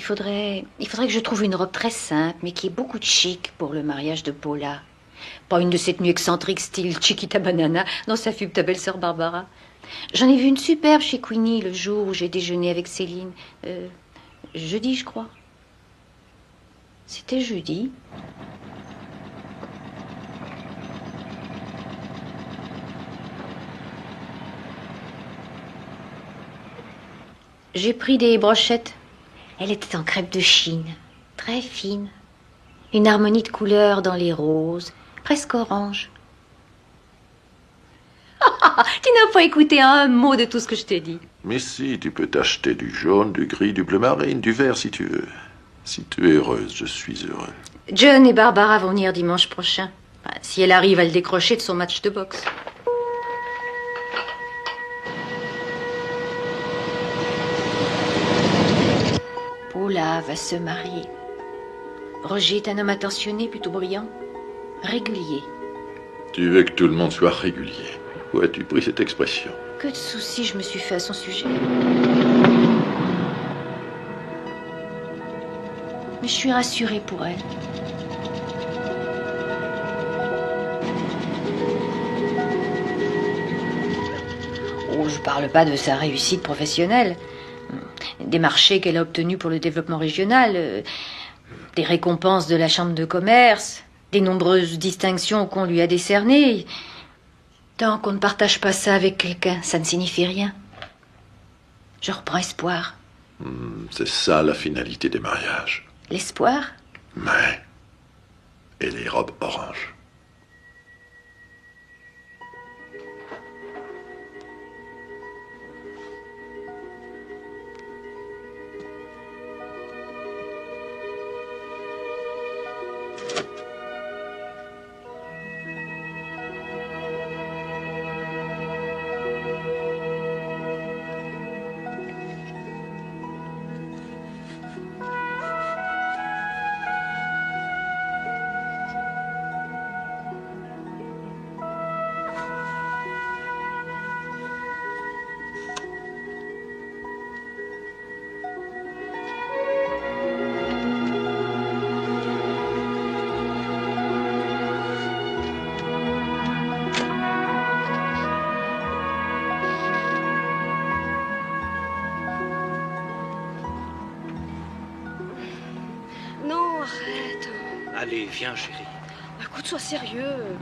il faudrait que je trouve une robe très simple, mais qui ait beaucoup de chic pour le mariage de Paula. Pas une de ces tenues excentriques style Chiquita Banana dans sa fut ta belle-sœur Barbara. J'en ai vu une superbe chez Queenie le jour où j'ai déjeuné avec Céline. Jeudi, je crois. C'était jeudi. J'ai pris des brochettes. Elle était en crêpe de Chine, très fine. Une harmonie de couleurs dans les roses, presque orange. Tu n'as pas écouté un mot de tout ce que je t'ai dit. Mais si, tu peux t'acheter du jaune, du gris, du bleu marine, du vert si tu veux. Si tu es heureuse, je suis heureux. John et Barbara vont venir dimanche prochain. Enfin, si elle arrive à le décrocher de son match de boxe. Paula va se marier. Roger est un homme attentionné, plutôt brillant, régulier. Tu veux que tout le monde soit régulier. Où as-tu pris cette expression? Que de soucis je me suis fait à son sujet. Mais je suis rassurée pour elle. Oh, je parle pas de sa réussite professionnelle. Des marchés qu'elle a obtenus pour le développement régional, des récompenses de la Chambre de commerce, des nombreuses distinctions qu'on lui a décernées. Tant qu'on ne partage pas ça avec quelqu'un, ça ne signifie rien. Je reprends espoir. C'est ça la finalité des mariages. L'espoir? Mais... Et les robes oranges. Non, arrête. Allez, viens, chérie. Écoute, sois sérieux.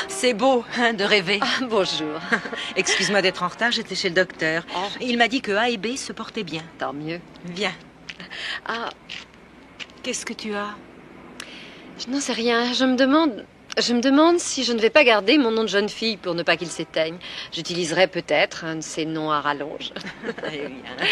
C'est beau, hein, de rêver. Ah, bonjour. Excuse-moi d'être en retard, j'étais chez le docteur. Oh. Il m'a dit que A et B se portaient bien. Tant mieux. Viens. Ah, Qu'est-ce que tu as? je n'en sais rien. Je me demande si je ne vais pas garder mon nom de jeune fille pour ne pas qu'il s'éteigne. J'utiliserai peut-être un de ces noms à rallonge. Allez, viens.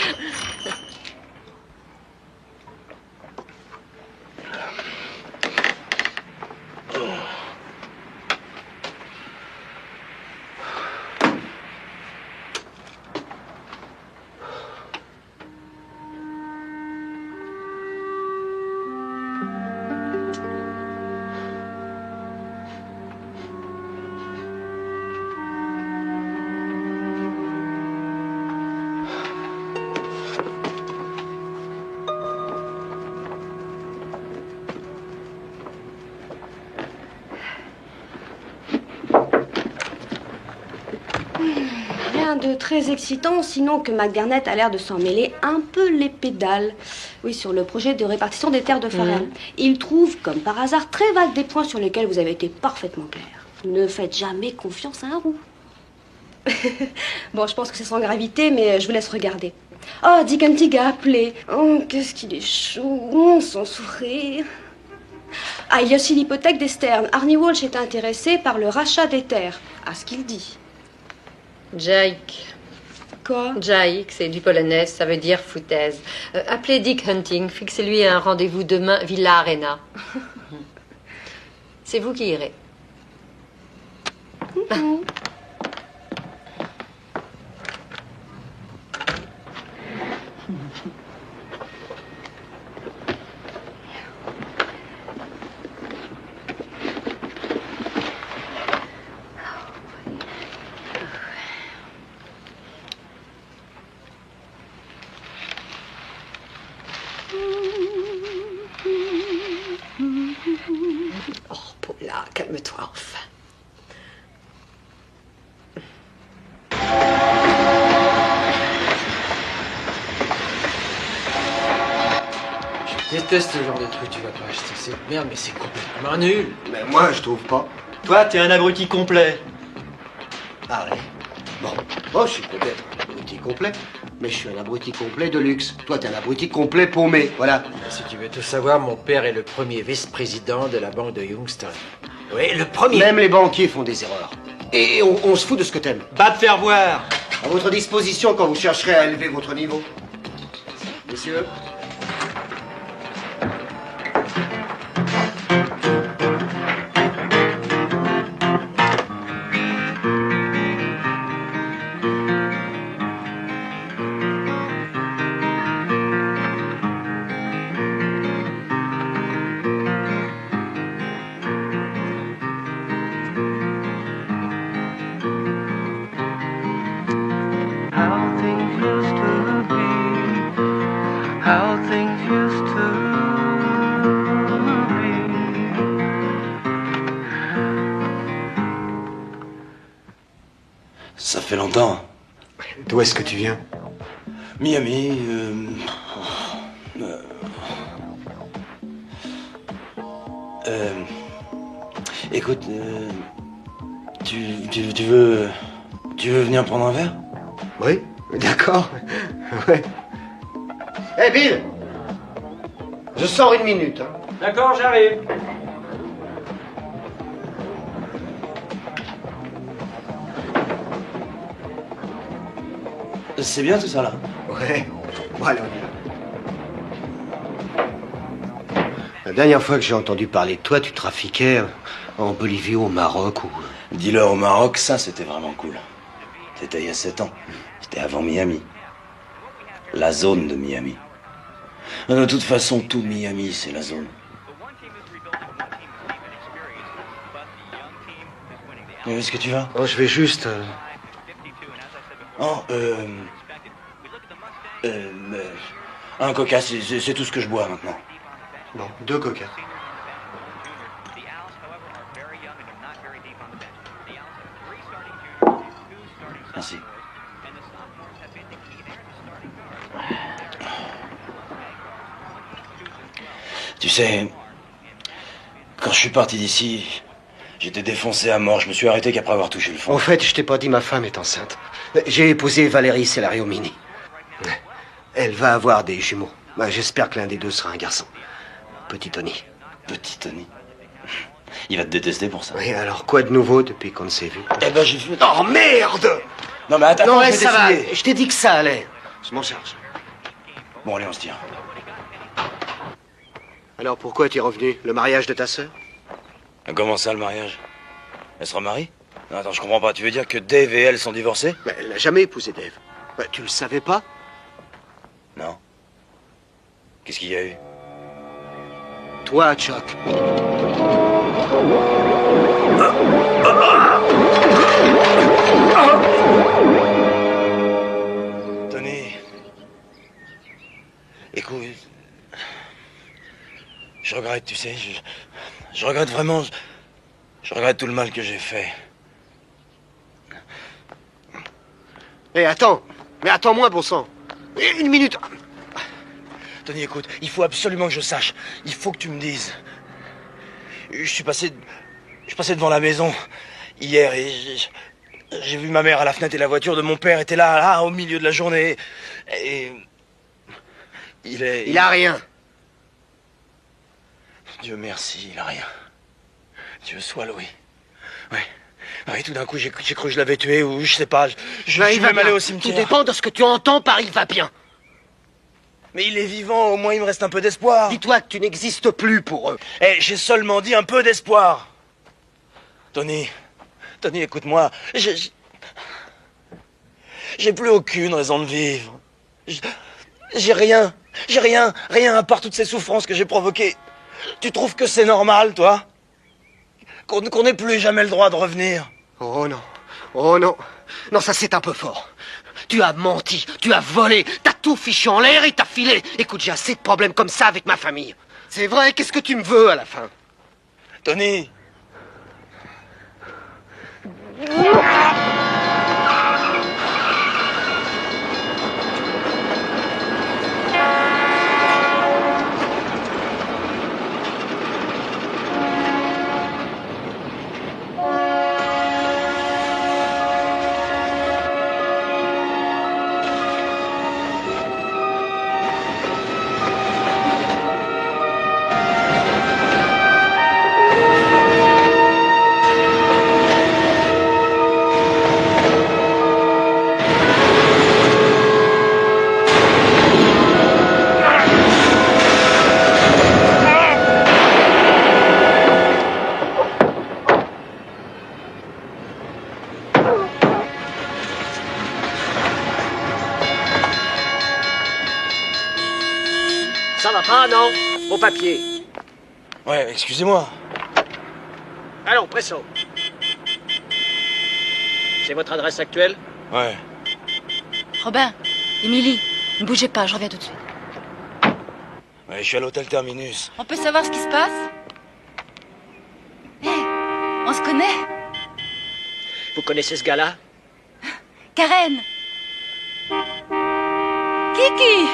rien de très excitant, sinon que McDermott a l'air de s'en mêler un peu les pédales. Oui, sur le projet de répartition des terres de Farrell. Il trouve, comme par hasard, très vague des points sur lesquels vous avez été parfaitement clair. Ne faites jamais confiance à un roux. Bon, je pense que c'est sans gravité, mais je vous laisse regarder. Oh, Dick Hunting a appelé. Oh, qu'est-ce qu'il est chaud, son sourire. Ah, il y a aussi l'hypothèque des Stearns. Arnie Walsh est intéressé par le rachat des terres, à ce qu'il dit. Jake. Quoi? Jake, c'est du polonais, ça veut dire foutaise. Appelez Dick Hunting, fixez-lui un rendez-vous demain, Villa Arena. C'est vous qui irez. Oh, Paula, calme-toi enfin. Je déteste ce genre de truc, tu vas pas acheter cette merde, mais c'est complètement nul. Mais moi, je trouve pas. Toi, t'es un abruti complet. Ah ouais. Bon, moi, je suis peut-être un abruti complet, mais je suis un abruti complet de luxe. Toi, t'es un abruti complet paumé, voilà. Si tu veux tout savoir, mon père est le premier vice-président de la banque de Youngstown. Oui, le premier. Même les banquiers font des erreurs. Et on se fout de ce que t'aimes. Va te faire voir. À votre disposition quand vous chercherez à élever votre niveau. Messieurs. Ça fait longtemps. D'où est-ce que tu viens? Miami. Écoute, tu veux venir prendre un verre? Oui, d'accord. Ouais. Hé, Bill! Je sors une minute, hein. D'accord, j'arrive. C'est bien tout ça là. Ouais. Bon, allez, on y va. La dernière fois que j'ai entendu parler de toi, tu trafiquais en Bolivie, au Maroc ou... Dealer au Maroc, ça c'était vraiment cool. C'était il y a 7 ans. C'était avant Miami. La zone de Miami. De toute façon, tout Miami, c'est la zone. Où est-ce que tu vas? Oh, je vais juste... Oh, un coca, c'est tout ce que je bois maintenant. Bon, 2 coca. Merci. Tu sais, quand je suis parti d'ici, j'étais défoncé à mort. Je me suis arrêté qu'après avoir touché le fond. En fait, je t'ai pas dit, ma femme est enceinte. J'ai épousé Valérie Celariomini. Elle va avoir des jumeaux. Bah, j'espère que l'un des deux sera un garçon. Petit Tony. Petit Tony. Il va te détester pour ça. Oui, alors quoi de nouveau depuis qu'on ne s'est vu? Eh ben, j'ai fait... Oh, merde! Non, mais attends, Non, je vais ça va. décider. Je t'ai dit que ça allait. Je m'en charge. Bon, allez, on se tire. Alors pourquoi t'es revenu? Le mariage de ta sœur? Comment ça, le mariage? Elle se remarie? Non, attends, je comprends pas. Tu veux dire que Dave et elle sont divorcés? Mais elle n'a jamais épousé Dave. Bah, tu le savais pas? Non. Qu'est-ce qu'il y a eu? Toi, Chuck. Tony. Écoute. Je regrette, tu sais. Je regrette vraiment. Je regrette tout le mal que j'ai fait. Hé, attends. Mais attends-moi, bon sang. Une minute. Tony, écoute, il faut absolument que je sache. Il faut que tu me dises. Je suis passé devant la maison hier et j'ai vu ma mère à la fenêtre et la voiture de mon père était là, au milieu de la journée. Et Il a rien. Dieu merci, il a rien. Dieu soit loué. Ouais. Oui, tout d'un coup, j'ai cru que je l'avais tué ou je sais pas. Je vais m'aller au cimetière. Tout dépend de ce que tu entends par il va bien. Mais il est vivant, au moins il me reste un peu d'espoir. Dis-toi que tu n'existes plus pour eux. Eh, j'ai seulement dit un peu d'espoir. Tony, écoute-moi. J'ai plus aucune raison de vivre. J'ai rien à part toutes ces souffrances que j'ai provoquées. Tu trouves que c'est normal, toi? Qu'on n'ait plus jamais le droit de revenir? Oh non. Non, ça c'est un peu fort. Tu as menti, tu as volé, t'as tout fichu en l'air et t'as filé. Écoute, j'ai assez de problèmes comme ça avec ma famille. C'est vrai, qu'est-ce que tu me veux à la fin? Tony. Ça va pas, non? Mon papier. Ouais, excusez-moi. Allons, presso. C'est votre adresse actuelle? Ouais. Robin, Émilie, ne bougez pas, je reviens tout de suite. Ouais, je suis à l'hôtel Terminus. On peut savoir ce qui se passe? Hé, on se connaît? Vous connaissez ce gars-là? Karen! Kiki!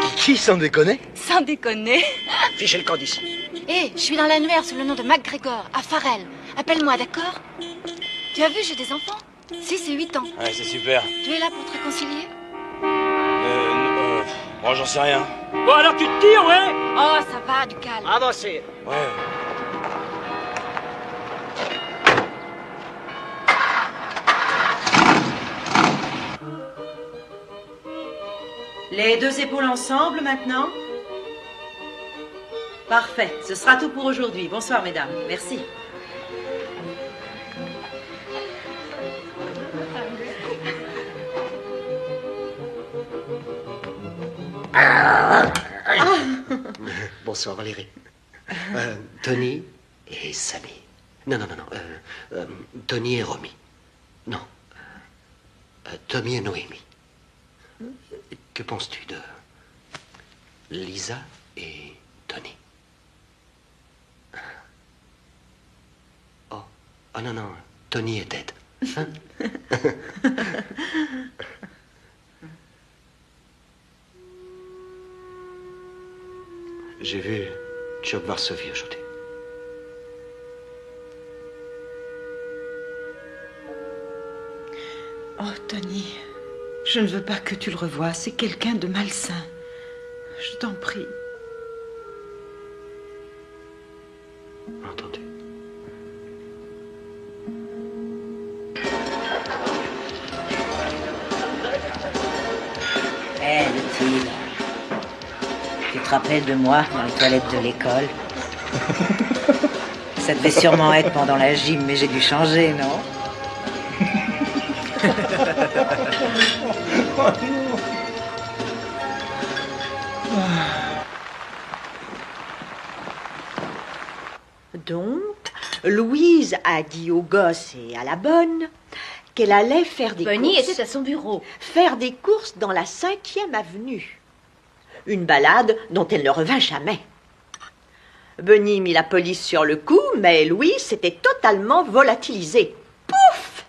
Kiki, sans déconner? Sans déconner. Fichez le camp d'ici. Hé, je suis dans l'annuaire sous le nom de MacGregor, à Farrell. Appelle-moi, d'accord? Tu as vu, j'ai des enfants. 6 et 8 ans. Ouais, c'est super. Tu es là pour te réconcilier? Moi, j'en sais rien. Bon, alors tu te tires, ouais? Oh, ça va, du calme. Avancez. Ouais. Les deux épaules ensemble maintenant. Parfait, ce sera tout pour aujourd'hui. Bonsoir mesdames, merci. Bonsoir Valérie. Tony et Samy. Non. Tony et Romy. Non. Tommy et Noémie. Que penses-tu de Lisa et Tony? Oh non, Tony et Ted. Hein? J'ai vu Job Varsovie aujourd'hui. Oh Tony, je ne veux pas que tu le revoies, c'est quelqu'un de malsain. Je t'en prie. Entendu. Hé, le tigre. Tu te rappelles de moi dans les toilettes de l'école? Ça devait sûrement être pendant la gym, mais j'ai dû changer, non? Donc, Louise a dit aux gosses et à la bonne qu'elle allait faire des Bonnie courses. était à son bureau. Faire des courses dans la 5e avenue. Une balade dont elle ne revint jamais. Bonnie mit la police sur le coup, mais Louise s'était totalement volatilisée. Pouf!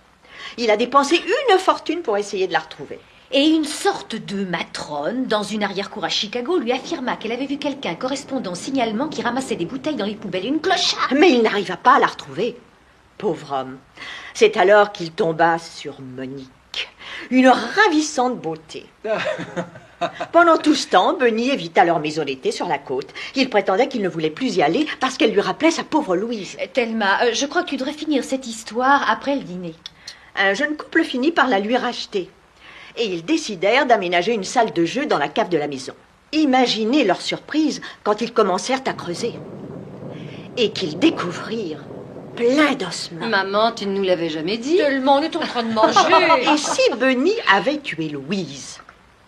Il a dépensé une fortune pour essayer de la retrouver. Et une sorte de matrone, dans une arrière-cour à Chicago, lui affirma qu'elle avait vu quelqu'un correspondant au signalement qui ramassait des bouteilles dans les poubelles. Une clocharde. Mais il n'arriva pas à la retrouver. Pauvre homme. C'est alors qu'il tomba sur Monique, une ravissante beauté. Pendant tout ce temps, Benny évita leur maison d'été sur la côte. Il prétendait qu'il ne voulait plus y aller parce qu'elle lui rappelait sa pauvre Louise. Thelma, je crois que tu devrais finir cette histoire après le dîner. Un jeune couple finit par la lui racheter. Et ils décidèrent d'aménager une salle de jeu dans la cave de la maison. Imaginez leur surprise quand ils commencèrent à creuser. Et qu'ils découvrirent plein d'ossements. Maman, tu ne nous l'avais jamais dit. Tellement, on est en train de manger. Et si Benny avait tué Louise?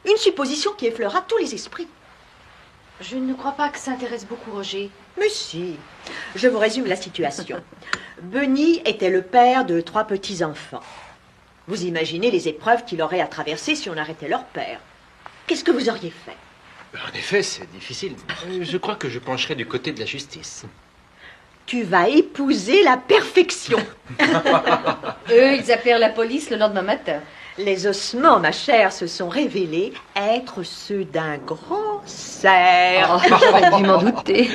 Une supposition qui effleura tous les esprits. Je ne crois pas que ça intéresse beaucoup Roger. Mais si, je vous résume la situation. Benny était le père de 3 petits-enfants. Vous imaginez les épreuves qu'il aurait à traverser si on arrêtait leur père. Qu'est-ce que vous auriez fait? En effet, c'est difficile. Je crois que je pencherai du côté de la justice. Tu vas épouser la perfection. Eux, ils appellent la police le lendemain matin. Les ossements, ma chère, se sont révélés être ceux d'un grand cerf. Oh, j'aurais dû m'en douter.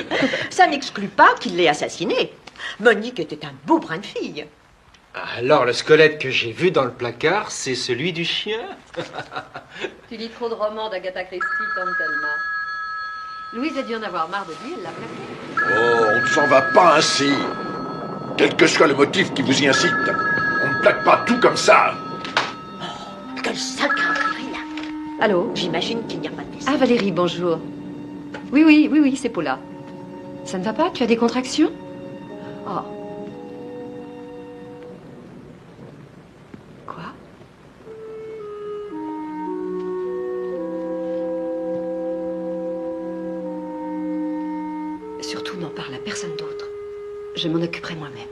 Ça n'exclut pas qu'il l'ait assassiné. Monique était un beau brin de fille. Alors, le squelette que j'ai vu dans le placard, c'est celui du chien? Tu lis trop de romans d'Agatha Christie, Tom Thelma. Louise a dû en avoir marre de lui, elle l'a plaqué. Oh, on ne s'en va pas ainsi. Quel que soit le motif qui vous y incite, on ne plaque pas tout comme ça. Quelle sale craquerie, là. Allô? J'imagine qu'il n'y a pas de décès. Ah, Valérie, bonjour. Oui, c'est Paula. Ça ne va pas? Tu as des contractions? Oh. Quoi? Surtout, n'en parle à personne d'autre. Je m'en occuperai moi-même.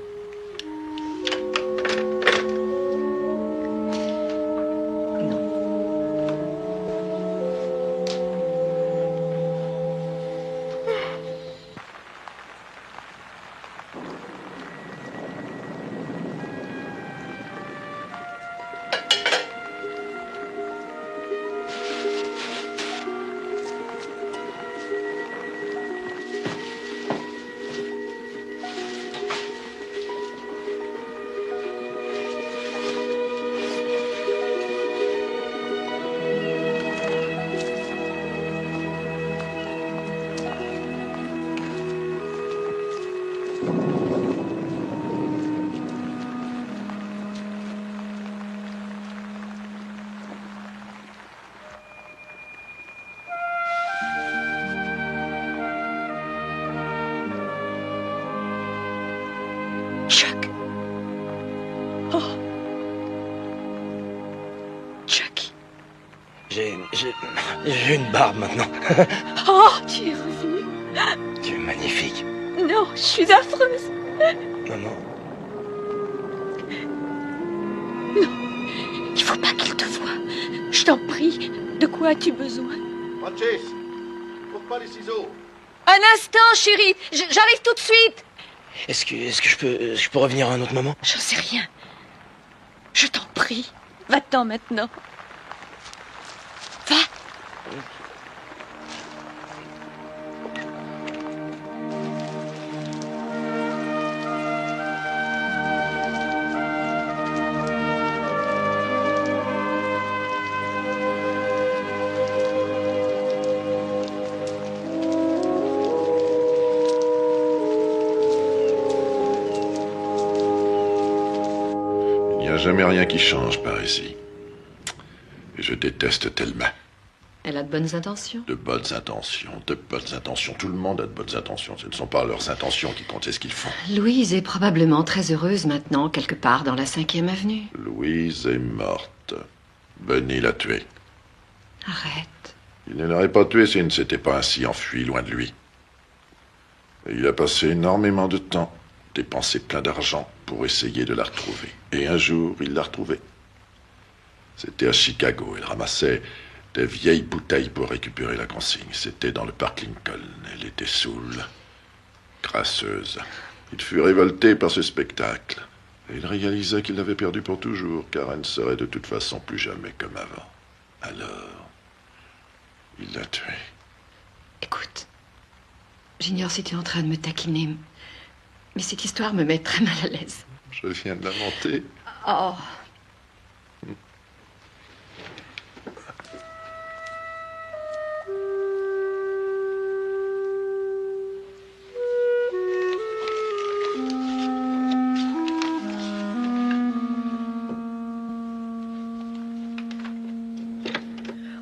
Chuck. Oh. Chucky. J'ai une barbe maintenant. Oh, tu es revenu. Tu es magnifique. Non, je suis affreuse. Maman. Non, il faut pas qu'il te voie. Je t'en prie, de quoi as-tu besoin? Francis, trouve pas les ciseaux. Un instant, chérie, j'arrive tout de suite. Est-ce que je peux revenir à un autre moment? J'en sais rien. Je t'en prie, va-t'en maintenant. Va. Il n'y a jamais rien qui change par ici. Et je déteste Thelma. Elle a de bonnes intentions. De bonnes intentions, de bonnes intentions. Tout le monde a de bonnes intentions. Ce ne sont pas leurs intentions qui comptent, c'est ce qu'ils font. Louise est probablement très heureuse maintenant, quelque part dans la 5e avenue. Louise est morte. Benny l'a tuée. Arrête. Il ne l'aurait pas tuée s'il ne s'était pas ainsi enfui loin de lui. Et il a passé énormément de temps, dépensé plein d'argent pour essayer de la retrouver. Et un jour, il l'a retrouvée. C'était à Chicago. Il ramassait des vieilles bouteilles pour récupérer la consigne. C'était dans le parc Lincoln. Elle était saoule, crasseuse. Il fut révolté par ce spectacle. Et il réalisa qu'il l'avait perdue pour toujours, car elle ne serait de toute façon plus jamais comme avant. Alors, il l'a tuée. Écoute, j'ignore si tu es en train de me taquiner, mais cette histoire me met très mal à l'aise. Je viens de l'inventer. Oh.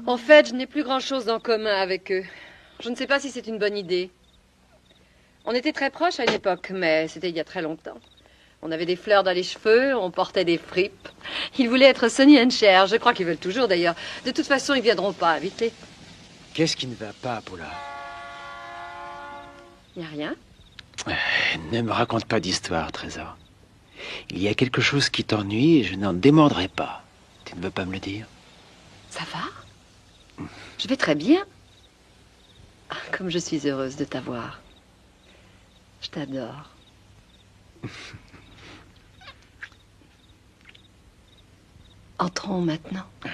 En fait, je n'ai plus grand-chose en commun avec eux. Je ne sais pas si c'est une bonne idée. On était très proches à une époque, mais c'était il y a très longtemps. On avait des fleurs dans les cheveux, on portait des fripes. Ils voulaient être Sonny and Cher. Je crois qu'ils veulent toujours, d'ailleurs. De toute façon, ils ne viendront pas, invite-les. Qu'est-ce qui ne va pas, Paula? Il n'y a rien. Ne me raconte pas d'histoire, Trésor. Il y a quelque chose qui t'ennuie et je n'en démordrai pas. Tu ne veux pas me le dire? Ça va? Je vais très bien. Ah, comme je suis heureuse de t'avoir. Je t'adore. Entrons maintenant. Oui.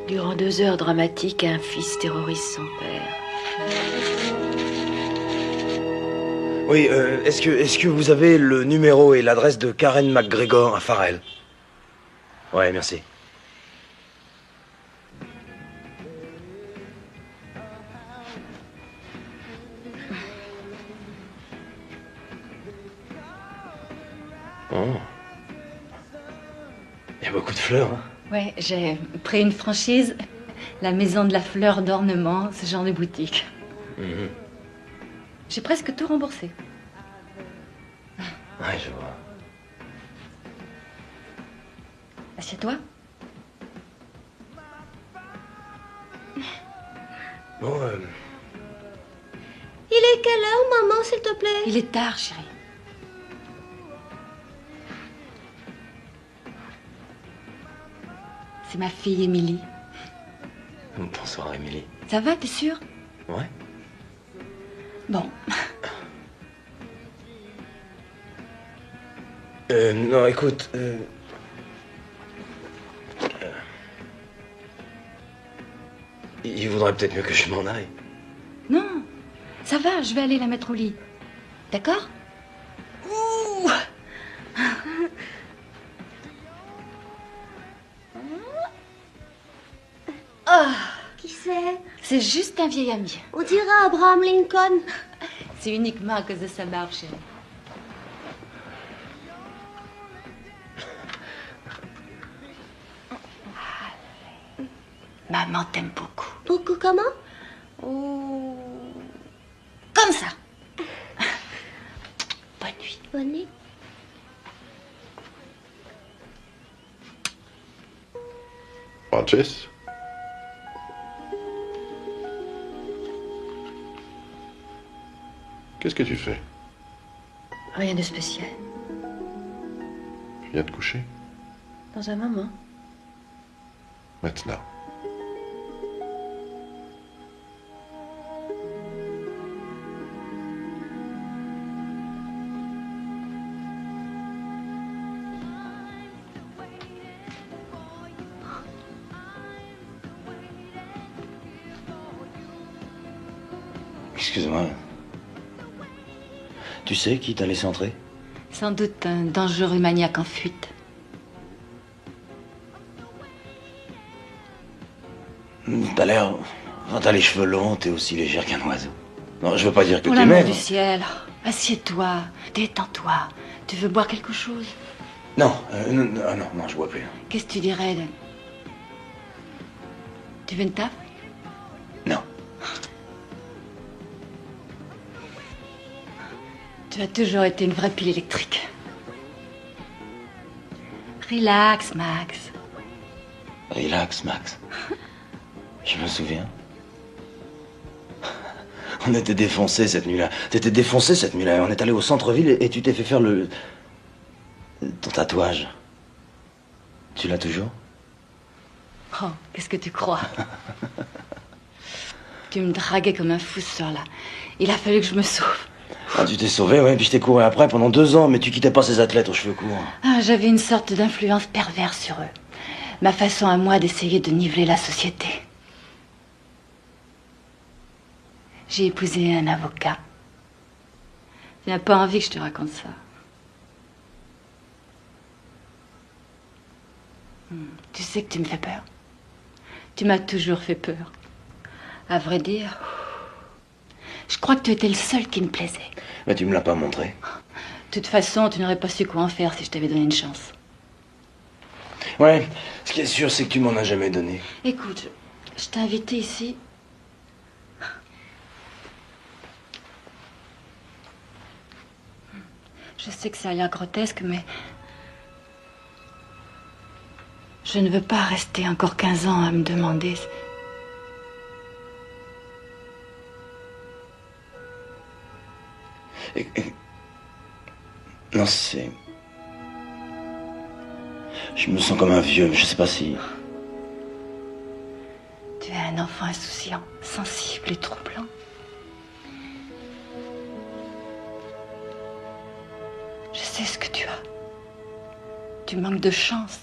Durant 2 heures dramatiques, un fils terrorise son père. Oui, est-ce que vous avez le numéro et l'adresse de Karen McGregor à Farrell? Ouais, merci. Oh. Il y a beaucoup de fleurs, hein? Ouais, j'ai pris une franchise, la maison de la fleur d'ornement, ce genre de boutique. Mhm. J'ai presque tout remboursé. Ouais, je vois. Assieds-toi. Bon, Il est quelle heure, maman, s'il te plaît? Il est tard, chérie. C'est ma fille, Émilie. Bonsoir, Émilie. Ça va, t'es sûre? Ouais. Bon. Non, écoute, il vaudrait peut-être mieux que je m'en aille. Non, ça va, je vais aller la mettre au lit. D'accord? Ouh. Ah, Qui c'est? c'est juste un vieil ami. On dirait Abraham Lincoln. C'est uniquement à cause de sa barbe, chérie. Maman t'aime beaucoup. Beaucoup comment? Oh. Comme ça. Bonne nuit. Bonne nuit. Frances? Qu'est-ce que tu fais? Rien de spécial. Tu viens te coucher? Dans un moment. Maintenant. Excuse-moi. Tu sais qui t'a laissé entrer? Sans doute un dangereux maniaque en fuite. T'as l'air... Quand t'as les cheveux longs, t'es aussi légère qu'un oiseau. Non, je veux pas dire que Oh t'es l'amour maigre. du ciel, assieds-toi, détends-toi. Tu veux boire quelque chose? Non, non, je bois plus. Qu'est-ce que tu dirais de... Tu veux une tape? Non. Tu as toujours été une vraie pile électrique. Relax, Max. Relax, Max. Je me souviens. On était défoncés cette nuit-là. T'étais défoncé cette nuit-là. On est allé au centre-ville et tu t'es fait faire ton tatouage. Tu l'as toujours? Oh, qu'est-ce que tu crois? Tu me draguais comme un fou ce soir-là. Il a fallu que je me sauve. Ah, tu t'es sauvé, ouais, puis je t'ai couru après pendant 2 ans, mais tu quittais pas ces athlètes aux cheveux courts. Ah, j'avais une sorte d'influence perverse sur eux. Ma façon à moi d'essayer de niveler la société. J'ai épousé un avocat. Tu n'as pas envie que je te raconte ça. Tu sais que tu me fais peur. Tu m'as toujours fait peur. À vrai dire, je crois que tu étais le seul qui me plaisait. Mais tu me l'as pas montré. De toute façon, tu n'aurais pas su quoi en faire si je t'avais donné une chance. Ouais, ce qui est sûr, c'est que tu m'en as jamais donné. Écoute, je t'ai invité ici. Je sais que ça a l'air grotesque, mais je ne veux pas rester encore 15 ans à me demander. Non, c'est... Je me sens comme un vieux, mais je sais pas si... Tu es un enfant insouciant, sensible et troublant. Je sais ce que tu as. Tu manques de chance.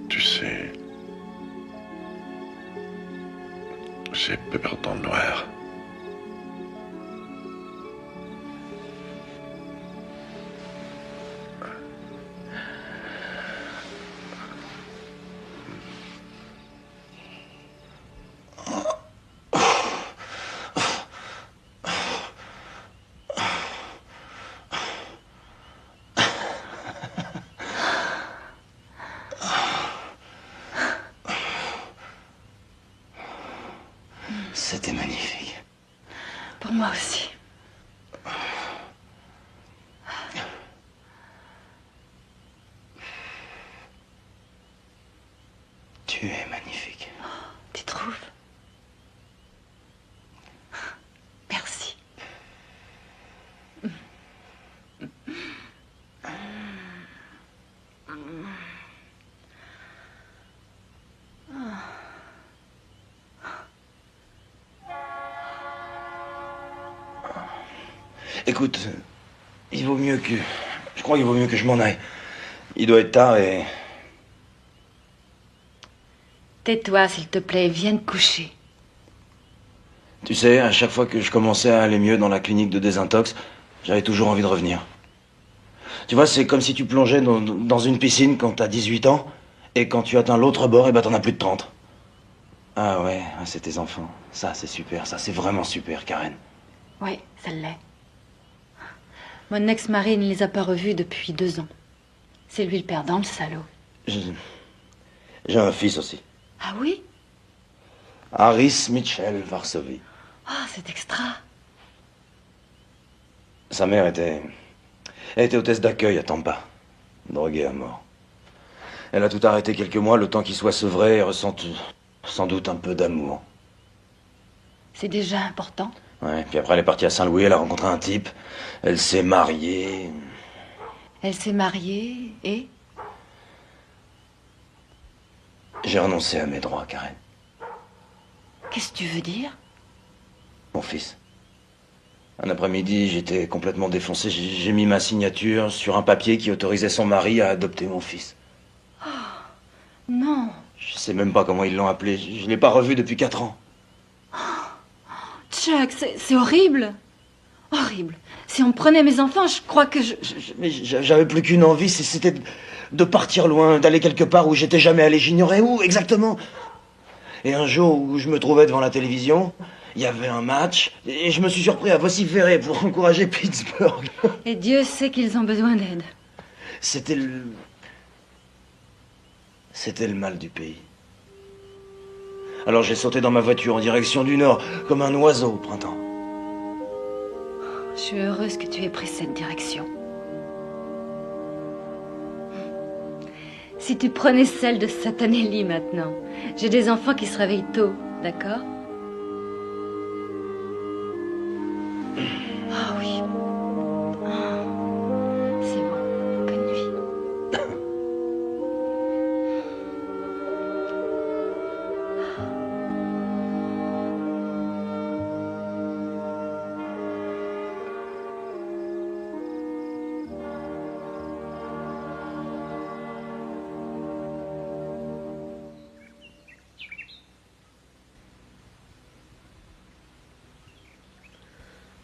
Tu sais, j'ai peur dans le noir. C'était magnifique. Pour moi aussi. Tu es magnifique. Tu trouves? Merci. Écoute, il vaut mieux que... Je crois qu'il vaut mieux que je m'en aille. Il doit être tard et... Tais-toi, s'il te plaît, viens te coucher. Tu sais, à chaque fois que je commençais à aller mieux dans la clinique de désintox, j'avais toujours envie de revenir. Tu vois, c'est comme si tu plongeais dans une piscine quand t'as 18 ans, et quand tu atteins l'autre bord, et ben t'en as plus de 30. Ah ouais, c'est tes enfants. Ça, c'est super. Ça, c'est vraiment super, Karen. Oui, ça l'est. Mon ex-mari ne les a pas revus depuis 2 ans. C'est lui le perdant, le salaud. J'ai un fils aussi. Ah oui? Harris Mitchell Varsovie. Ah, c'est extra. Sa mère était hôtesse d'accueil à Tampa. Droguée à mort. Elle a tout arrêté quelques mois, le temps qu'il soit sevré et ressente sans doute un peu d'amour. C'est déjà important. Ouais, puis après elle est partie à Saint-Louis, elle a rencontré un type. Elle s'est mariée. Elle s'est mariée et... J'ai renoncé à mes droits, Karen. Qu'est-ce que tu veux dire? Mon fils. Un après-midi, j'étais complètement défoncé. J'ai mis ma signature sur un papier qui autorisait son mari à adopter mon fils. Non. Je sais même pas comment ils l'ont appelé. Je l'ai pas revu depuis 4 ans. Chuck, c'est horrible. Horrible. Si on me prenait mes enfants, je crois que Mais j'avais plus qu'une envie, c'était de partir loin, d'aller quelque part où j'étais jamais allé. J'ignorais où exactement. Et un jour où je me trouvais devant la télévision, il y avait un match, et je me suis surpris à vociférer pour encourager Pittsburgh. Et Dieu sait qu'ils ont besoin d'aide. C'était le mal du pays. Alors j'ai sauté dans ma voiture en direction du nord, comme un oiseau au printemps. Je suis heureuse que tu aies pris cette direction. Si tu prenais celle de Satanelli maintenant, j'ai des enfants qui se réveillent tôt, d'accord? Ah oui. C'est bon. Bonne nuit.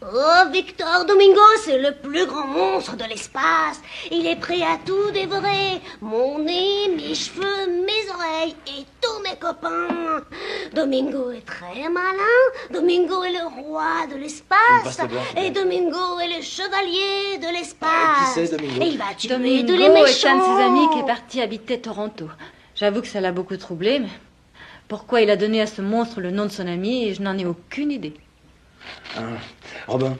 Oh, Victor Domingo, c'est le plus grand monstre de l'espace. Il est prêt à tout dévorer. Mon nez, mes cheveux, mes oreilles et tous mes copains. Domingo est très malin. Domingo est le roi de l'espace. Et Domingo est le chevalier de l'espace. Qui c'est, Domingo? Et il va tuer Domingo tous les méchants. est un de ses amis qui est parti habiter Toronto. J'avoue que ça l'a beaucoup troublé, mais pourquoi il a donné à ce monstre le nom de son ami, je n'en ai aucune idée. Robin,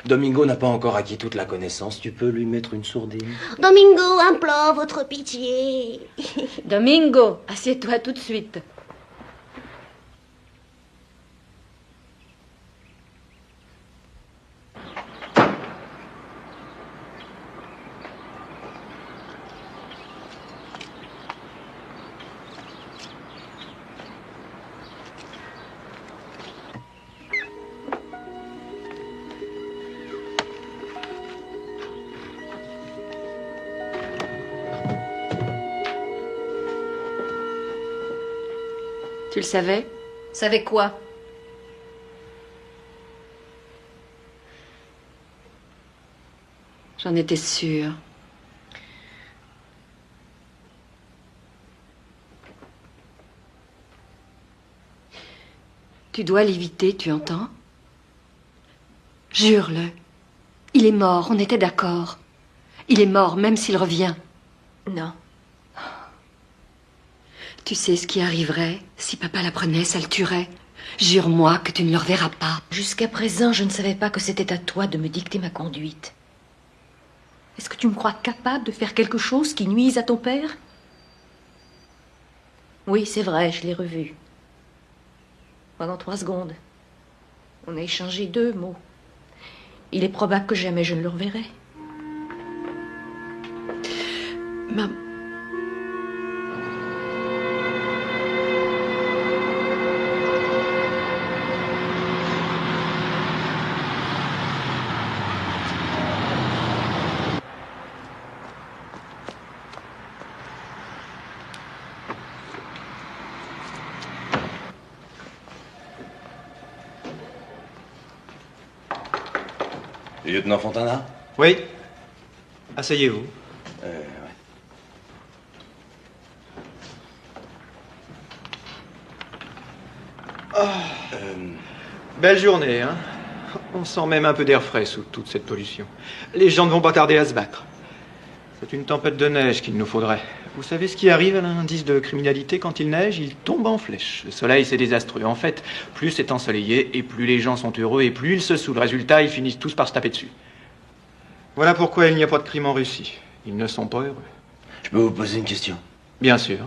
Domingo n'a pas encore acquis toute la connaissance. Tu peux lui mettre une sourdine? Domingo implore votre pitié. Domingo, assieds-toi tout de suite. Tu le savais? Savais quoi? J'en étais sûre. Tu dois l'éviter, tu entends? Jure-le. Il est mort, on était d'accord. Il est mort, même s'il revient. Non. Tu sais ce qui arriverait si papa l'apprenait, ça le tuerait. Jure-moi que tu ne le reverras pas. Jusqu'à présent, je ne savais pas que c'était à toi de me dicter ma conduite. Est-ce que tu me crois capable de faire quelque chose qui nuise à ton père? Oui, c'est vrai, je l'ai revu. Pendant 3 secondes. On a échangé 2 mots. Il est probable que jamais je ne le reverrai. Maman. Lieutenant Fontana? Oui. Asseyez-vous. Ouais. Belle journée, hein? On sent même un peu d'air frais sous toute cette pollution. Les gens ne vont pas tarder à se battre. C'est une tempête de neige qu'il nous faudrait. Vous savez ce qui arrive à l'indice de criminalité quand il neige? Il tombe en flèche. Le soleil, c'est désastreux. En fait, plus c'est ensoleillé, et plus les gens sont heureux, et plus ils se saoulent. Résultat, ils finissent tous par se taper dessus. Voilà pourquoi il n'y a pas de crime en Russie. Ils ne sont pas heureux. Je peux vous poser une question? Bien sûr.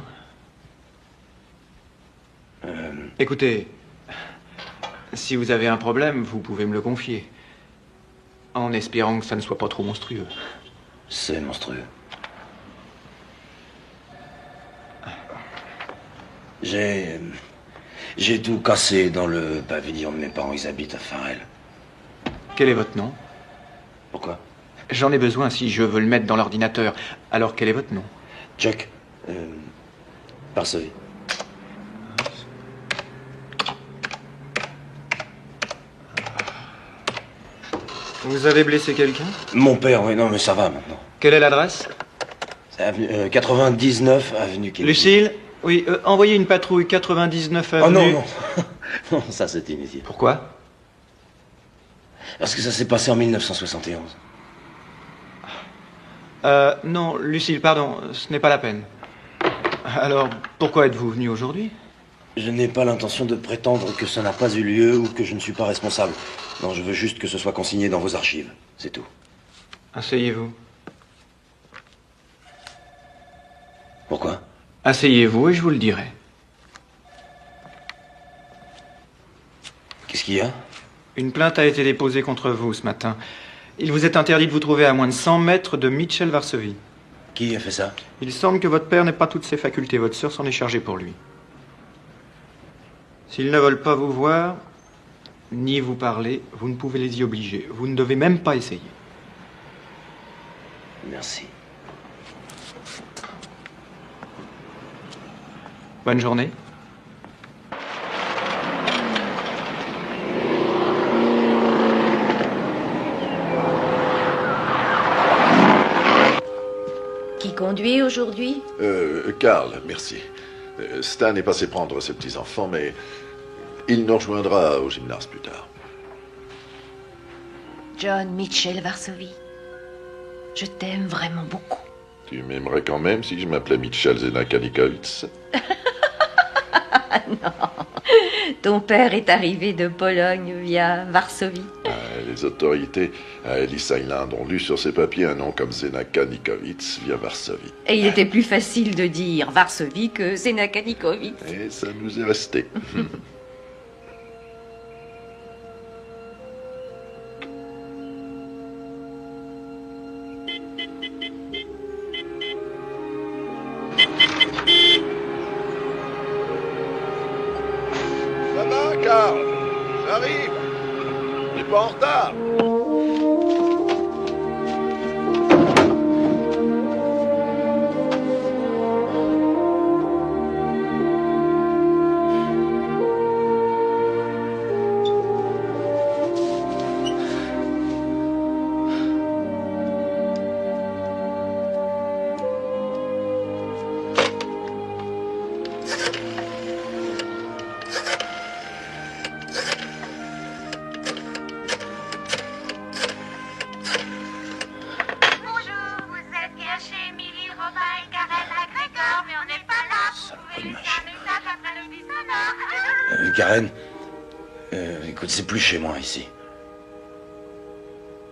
Écoutez, si vous avez un problème, vous pouvez me le confier. En espérant que ça ne soit pas trop monstrueux. C'est monstrueux. J'ai tout cassé dans le pavillon de mes parents, ils habitent à Farel. Quel est votre nom? Pourquoi? J'en ai besoin si je veux le mettre dans l'ordinateur. Alors quel est votre nom? Chuck. Varsovie. Vous avez blessé quelqu'un? Mon père, oui, non, mais ça va maintenant. Quelle est l'adresse? C'est avenue, 99 avenue Kennedy. Lucille? Oui, envoyez une patrouille 99 avenue... Oh non, non. Non, ça c'est inutile. Pourquoi? Parce que ça s'est passé en 1971. Non, Lucille, pardon, ce n'est pas la peine. Alors, pourquoi êtes-vous venu aujourd'hui? Je n'ai pas l'intention de prétendre que ça n'a pas eu lieu ou que je ne suis pas responsable. Non, je veux juste que ce soit consigné dans vos archives. C'est tout. Asseyez-vous. Pourquoi? Asseyez-vous et je vous le dirai. Qu'est-ce qu'il y a? Une plainte a été déposée contre vous ce matin. Il vous est interdit de vous trouver à moins de 100 mètres de Mitchell Varsovie. Qui a fait ça? Il semble que votre père n'ait pas toutes ses facultés. Votre sœur s'en est chargée pour lui. S'ils ne veulent pas vous voir, ni vous parler, vous ne pouvez les y obliger. Vous ne devez même pas essayer. Merci. Bonne journée. Qui conduit aujourd'hui? Karl, merci. Stan est passé prendre ses petits-enfants, mais il nous rejoindra au gymnase plus tard. John Mitchell Varsovie. Je t'aime vraiment beaucoup. Tu m'aimerais quand même si je m'appelais Mitchell Zenakanikowicz? Non. Ton père est arrivé de Pologne via Varsovie. Les autorités à Ellis Island ont lu sur ses papiers un nom comme Zenakanikowicz via Varsovie. Et il était plus facile de dire Varsovie que Zenakanikowicz. Et ça nous est resté. Ça va, Karl? J'arrive. T'es pas en retard. Karen, écoute, c'est plus chez moi ici.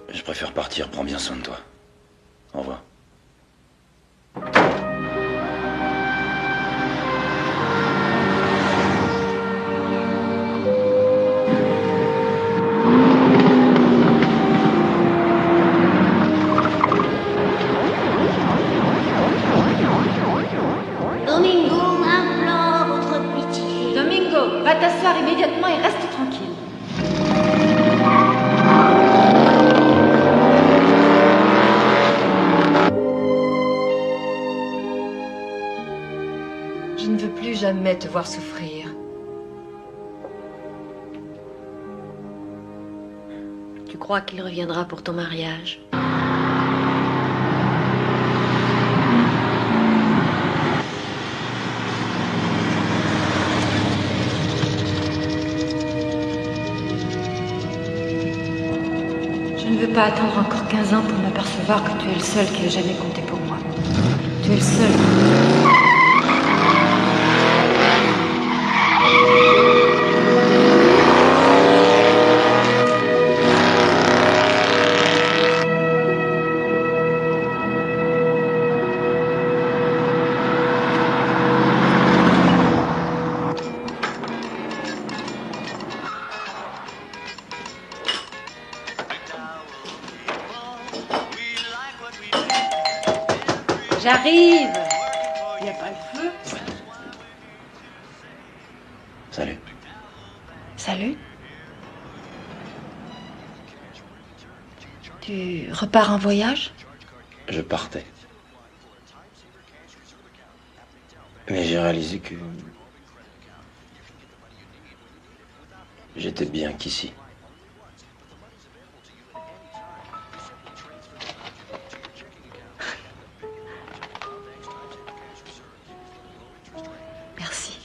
Je préfère partir, prends bien soin de toi. Au revoir. Domingo implore votre pitié. Domingo, va t'asseoir immédiatement et reste tranquille. Je ne veux plus jamais te voir souffrir. Tu crois qu'il reviendra pour ton mariage? Je ne veux pas attendre encore 15 ans pour m'apercevoir que tu es le seul qui ait jamais compté pour moi. Tu es le seul. J'arrive. Il n'y a pas le feu? Tu repars en voyage? Je partais. Mais j'ai réalisé que... j'étais bien qu'ici. Merci.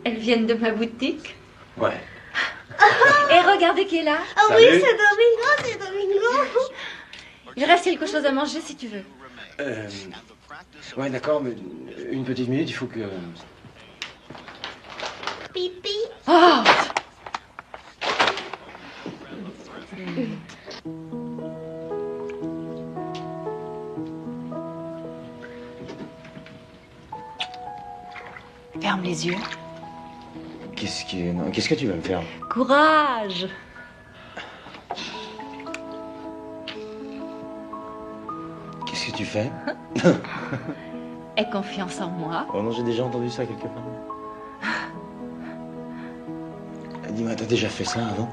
Elles viennent de ma boutique. Ouais. Et regardez qui est là. Ah Salut. oui, c'est Domingo, c'est Domingo. Il reste quelque chose à manger si tu veux. Ouais, d'accord, mais une petite minute, il faut que... Pipi. Oh! Ferme les yeux. Qu'est-ce que tu vas me faire? Courage! Qu'est-ce que tu fais? Aie confiance en moi. Oh non, j'ai déjà entendu ça quelque part. Dis-moi, t'as déjà fait ça avant?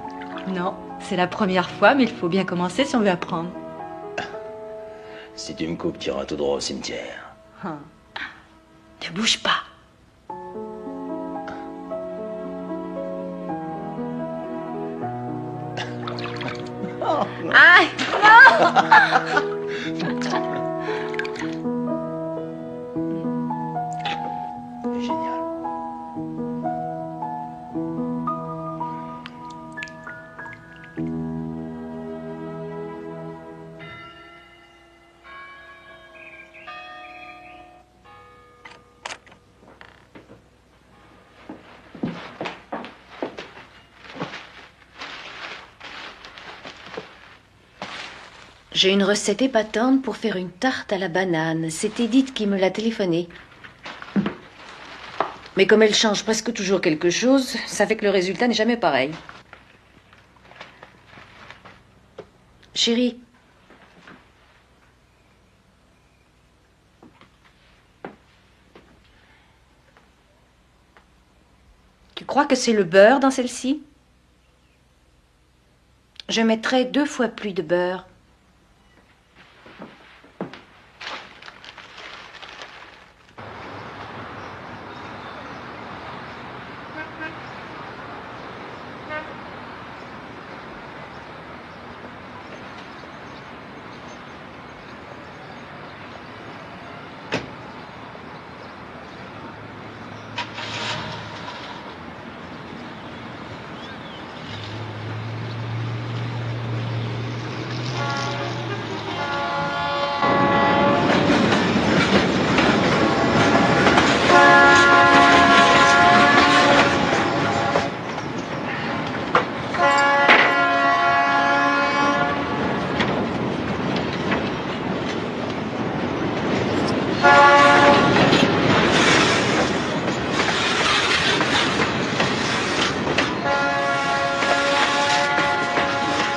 Non, c'est la première fois, mais il faut bien commencer si on veut apprendre. Si tu me coupes, tu iras tout droit au cimetière. Hein. Ne bouge pas. Aïe, non! Génial. J'ai une recette épatante pour faire une tarte à la banane. C'est Edith qui me l'a téléphonée. Mais comme elle change presque toujours quelque chose, ça fait que le résultat n'est jamais pareil. Chérie. Tu crois que c'est le beurre dans celle-ci? Je mettrai 2 fois plus de beurre.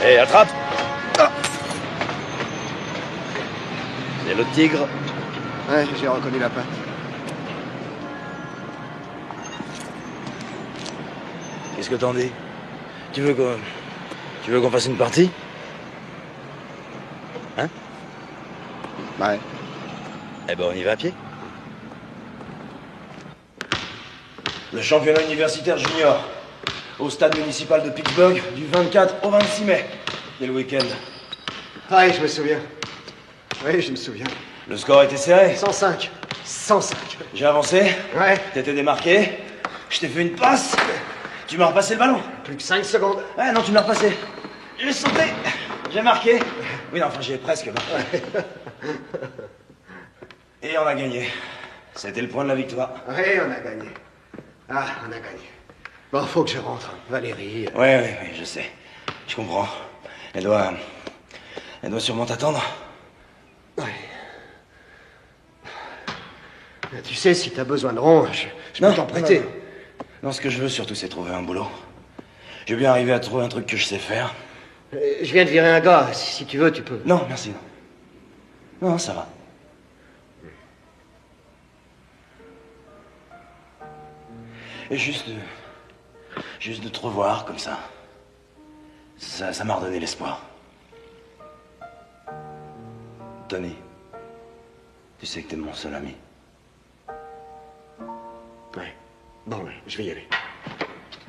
Hé, attrape! C'est le tigre. Ouais, j'ai reconnu la patte. Qu'est-ce que t'en dis? Tu veux qu'on fasse une partie? Hein? Ouais. Eh ben, on y va à pied. Le championnat universitaire junior au stade municipal de Pittsburgh du 24 au 26 mai. C'est le week-end. Ouais, je me souviens. Oui, je me souviens. Le score était serré. 105. 105. J'ai avancé. Ouais. T'étais démarqué. Je t'ai fait une passe. Tu m'as repassé le ballon. Plus que 5 secondes. Ouais, non, tu me l'as repassé. J'ai sauté. J'ai marqué. Oui, non, enfin, j'ai presque marqué. Et on a gagné. C'était le point de la victoire. Oui, on a gagné. Ah, on a gagné. Bon, faut que je rentre. Valérie. Ouais, je sais. Je comprends. Elle doit sûrement t'attendre. Ouais. Tu sais, si t'as besoin de rond, je peux t'en prêter. Non, ce que je veux surtout, c'est trouver un boulot. Je veux bien arriver à trouver un truc que je sais faire. Je viens de virer un gars. Si tu veux, tu peux. Non, merci. Non, non, ça va. Et juste de te revoir comme ça. Ça m'a redonné l'espoir. Tony, tu sais que t'es mon seul ami. Ouais. Bon, ouais, je vais y aller.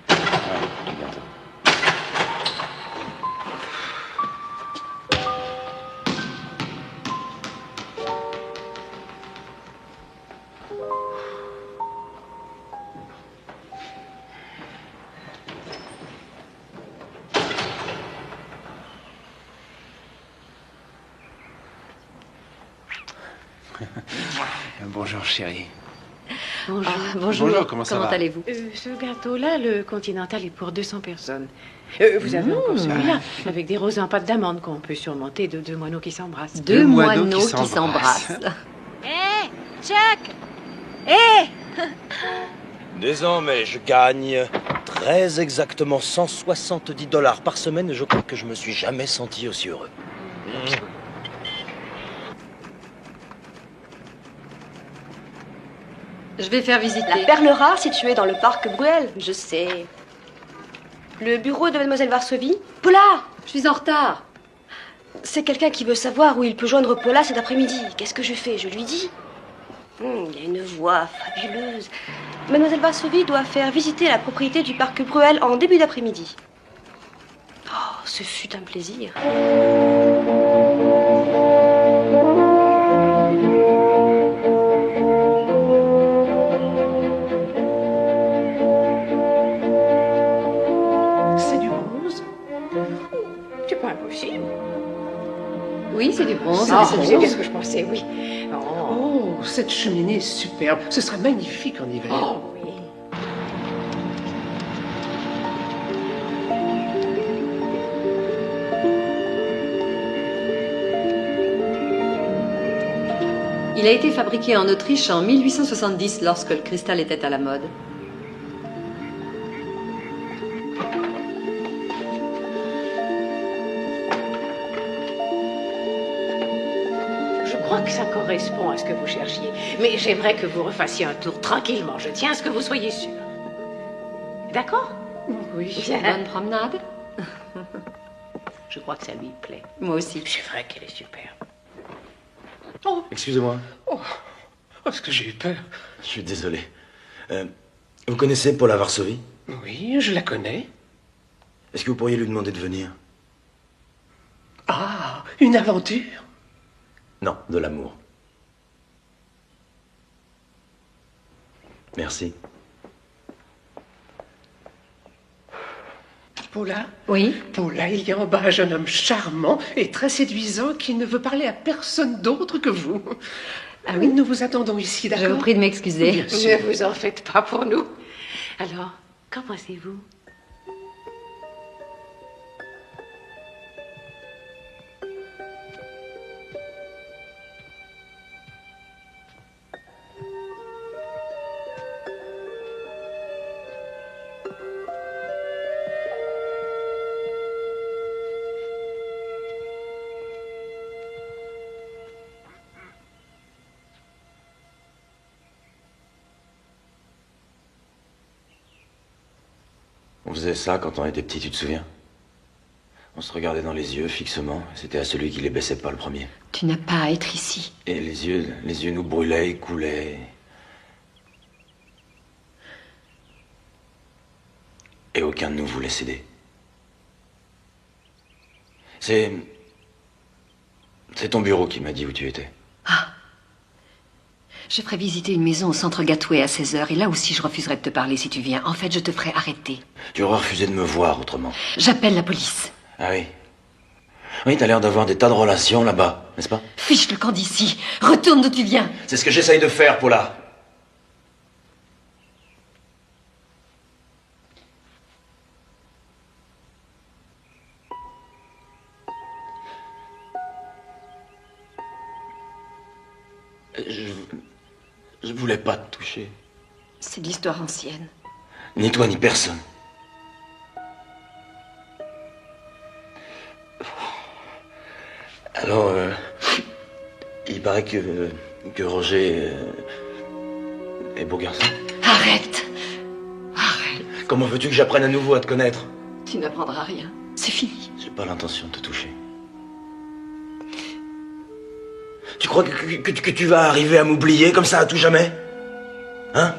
Ouais, à bientôt. Bonjour, chérie. Bonjour. Bonjour, comment ça va? allez-vous? Ce gâteau-là, le Continental, est pour 200 personnes. Vous avez encore celui-là, avec des roses en pâte d'amande qu'on peut surmonter de 2 moineaux qui s'embrassent. Deux moineaux qui s'embrassent. Hé, Chuck! Désormais, je gagne très exactement 170 $ par semaine et je crois que je me suis jamais senti aussi heureux. Je vais faire visiter. La perle rare située dans le parc Bruel, je sais. Le bureau de mademoiselle Varsovie. Paula! Je suis en retard. C'est quelqu'un qui veut savoir où il peut joindre Paula cet après-midi. Qu'est-ce que je fais? Je lui dis. Il y a une voix fabuleuse. Mademoiselle Varsovie doit faire visiter la propriété du parc Bruel en début d'après-midi. Oh, ce fut un plaisir. C'est du bronze? C'est pas impossible. Oui, c'est du bronze. Ah, c'est du c'est bronze. ce que je pensais, oui. Oh, cette cheminée est superbe. Ce serait magnifique en hiver. Oh, oui. Il a été fabriqué en Autriche en 1870 lorsque le cristal était à la mode. Je crois que ça correspond à ce que vous cherchiez. Mais j'aimerais que vous refassiez un tour tranquillement. Je tiens à ce que vous soyez sûr. D'accord? Oui. Bonne promenade. Je crois que ça lui plaît. Moi aussi. C'est vrai qu'elle est superbe. Excusez-moi, Oh, est-ce que j'ai eu peur? je suis désolé. Vous connaissez Paula Varsovie? Oui, je la connais. Est-ce que vous pourriez lui demander de venir? Ah, une aventure? Non, de l'amour. Merci. Paula? Oui. Paula, il y a en bas un jeune homme charmant et très séduisant qui ne veut parler à personne d'autre que vous. Ah oui? Nous vous attendons ici, d'accord? Je vous prie de m'excuser. Bien sûr. Ne vous en faites pas pour nous. Alors, qu'en pensez-vous? On faisait ça quand on était petit, tu te souviens? On se regardait dans les yeux fixement. C'était à celui qui les baissait pas le premier. Tu n'as pas à être ici. Et les yeux nous brûlaient, ils coulaient. Et aucun de nous voulait céder. C'est ton bureau qui m'a dit où tu étais. Je ferai visiter une maison au centre Gateway à 16h et là aussi je refuserai de te parler si tu viens. En fait, je te ferai arrêter. Tu aurais refusé de me voir autrement. J'appelle la police. Ah oui. Oui, t'as l'air d'avoir des tas de relations là-bas, n'est-ce pas? Fiche le camp d'ici. Retourne d'où tu viens. C'est ce que j'essaye de faire, Paula. Je voulais pas te toucher. C'est de l'histoire ancienne. Ni toi, ni personne. Alors, il paraît que Roger est beau garçon. Arrête. Comment veux-tu que j'apprenne à nouveau à te connaître? Tu n'apprendras rien. C'est fini. J'ai pas l'intention de te toucher. Tu crois que tu vas arriver à m'oublier comme ça à tout jamais? Hein?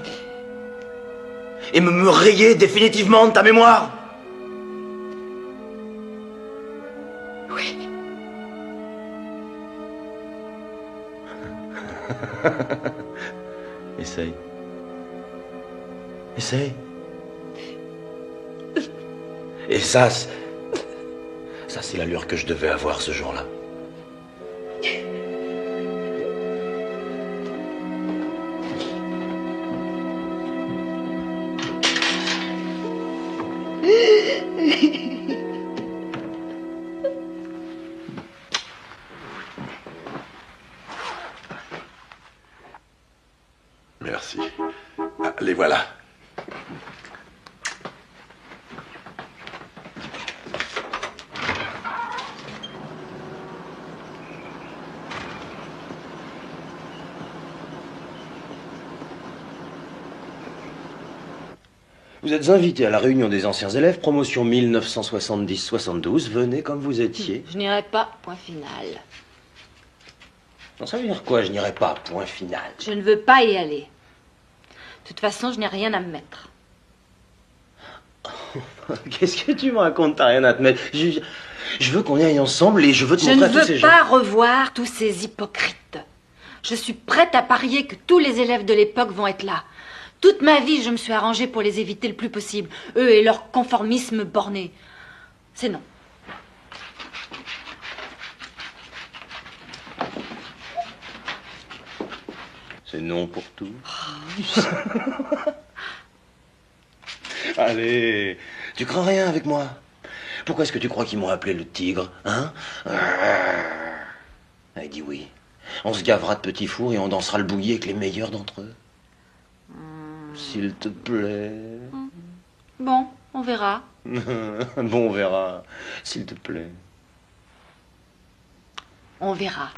Et me rayer définitivement de ta mémoire? Oui. Essaye. Essaye. Et ça, c'est l'allure que je devais avoir ce jour-là. Merci. Ah, les voilà. Vous êtes invité à la réunion des anciens élèves, promotion 1970-72. Venez comme vous étiez. Je n'irai pas, point final. Non, ça veut dire quoi, je n'irai pas, point final? Je ne veux pas y aller. De toute façon, je n'ai rien à me mettre. Qu'est-ce que tu me racontes? T'as rien à te mettre. Je veux qu'on y aille ensemble et je veux te montrer à tous ces Je gens. ne veux pas revoir tous ces hypocrites. Je suis prête à parier que tous les élèves de l'époque vont être là. Toute ma vie, je me suis arrangée pour les éviter le plus possible. Eux et leur conformisme borné. C'est non. C'est non pour tout. Allez, tu crains rien avec moi? Pourquoi est-ce que tu crois qu'ils m'ont appelé le tigre, hein? Allez, dis oui. On se gavera de petits fours et on dansera le bouilli avec les meilleurs d'entre eux. S'il te plaît. Bon, on verra. Bon, on verra. S'il te plaît. On verra.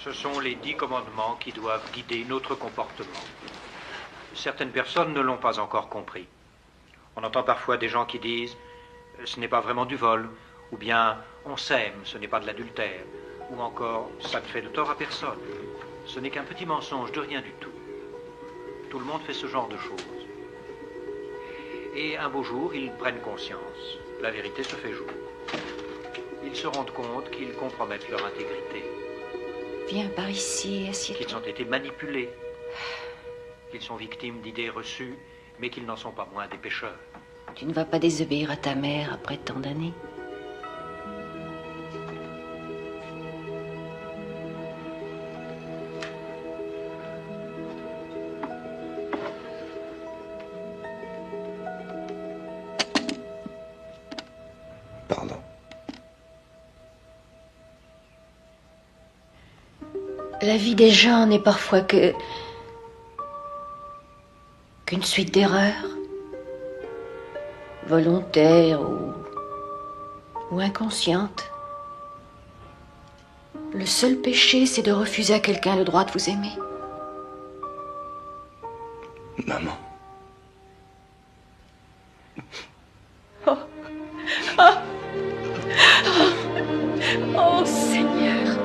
Ce sont les 10 commandements qui doivent guider notre comportement. Certaines personnes ne l'ont pas encore compris. On entend parfois des gens qui disent « ce n'est pas vraiment du vol » ou bien « on s'aime, ce n'est pas de l'adultère » ou encore « ça ne fait de tort à personne ». Ce n'est qu'un petit mensonge de rien du tout. Tout le monde fait ce genre de choses. Et un beau jour, ils prennent conscience. La vérité se fait jour. Ils se rendent compte qu'ils compromettent leur intégrité. Viens par ici, assieds-toi. Qu'ils ont été manipulés. Qu'ils sont victimes d'idées reçues, mais qu'ils n'en sont pas moins des pécheurs. Tu ne vas pas désobéir à ta mère après tant d'années. Pardon. La vie des gens n'est parfois qu'une suite d'erreurs, volontaires ou inconscientes. Le seul péché, c'est de refuser à quelqu'un le droit de vous aimer. Maman. Oh, oh, oh Seigneur.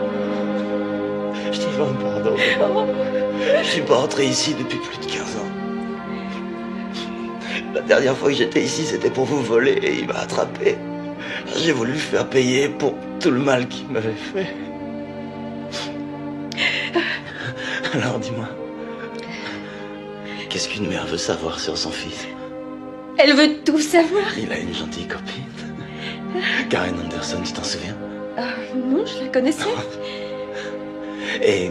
Je te demande pardon. Je suis pas rentré ici depuis plus de 15 ans. La dernière fois que j'étais ici, c'était pour vous voler et il m'a attrapé. J'ai voulu le faire payer pour tout le mal qu'il m'avait fait. Alors dis-moi, qu'est-ce qu'une mère veut savoir sur son fils? Elle veut tout savoir. Il a une gentille copine. Karen Anderson, tu t'en souviens? Non, je la connaissais. Et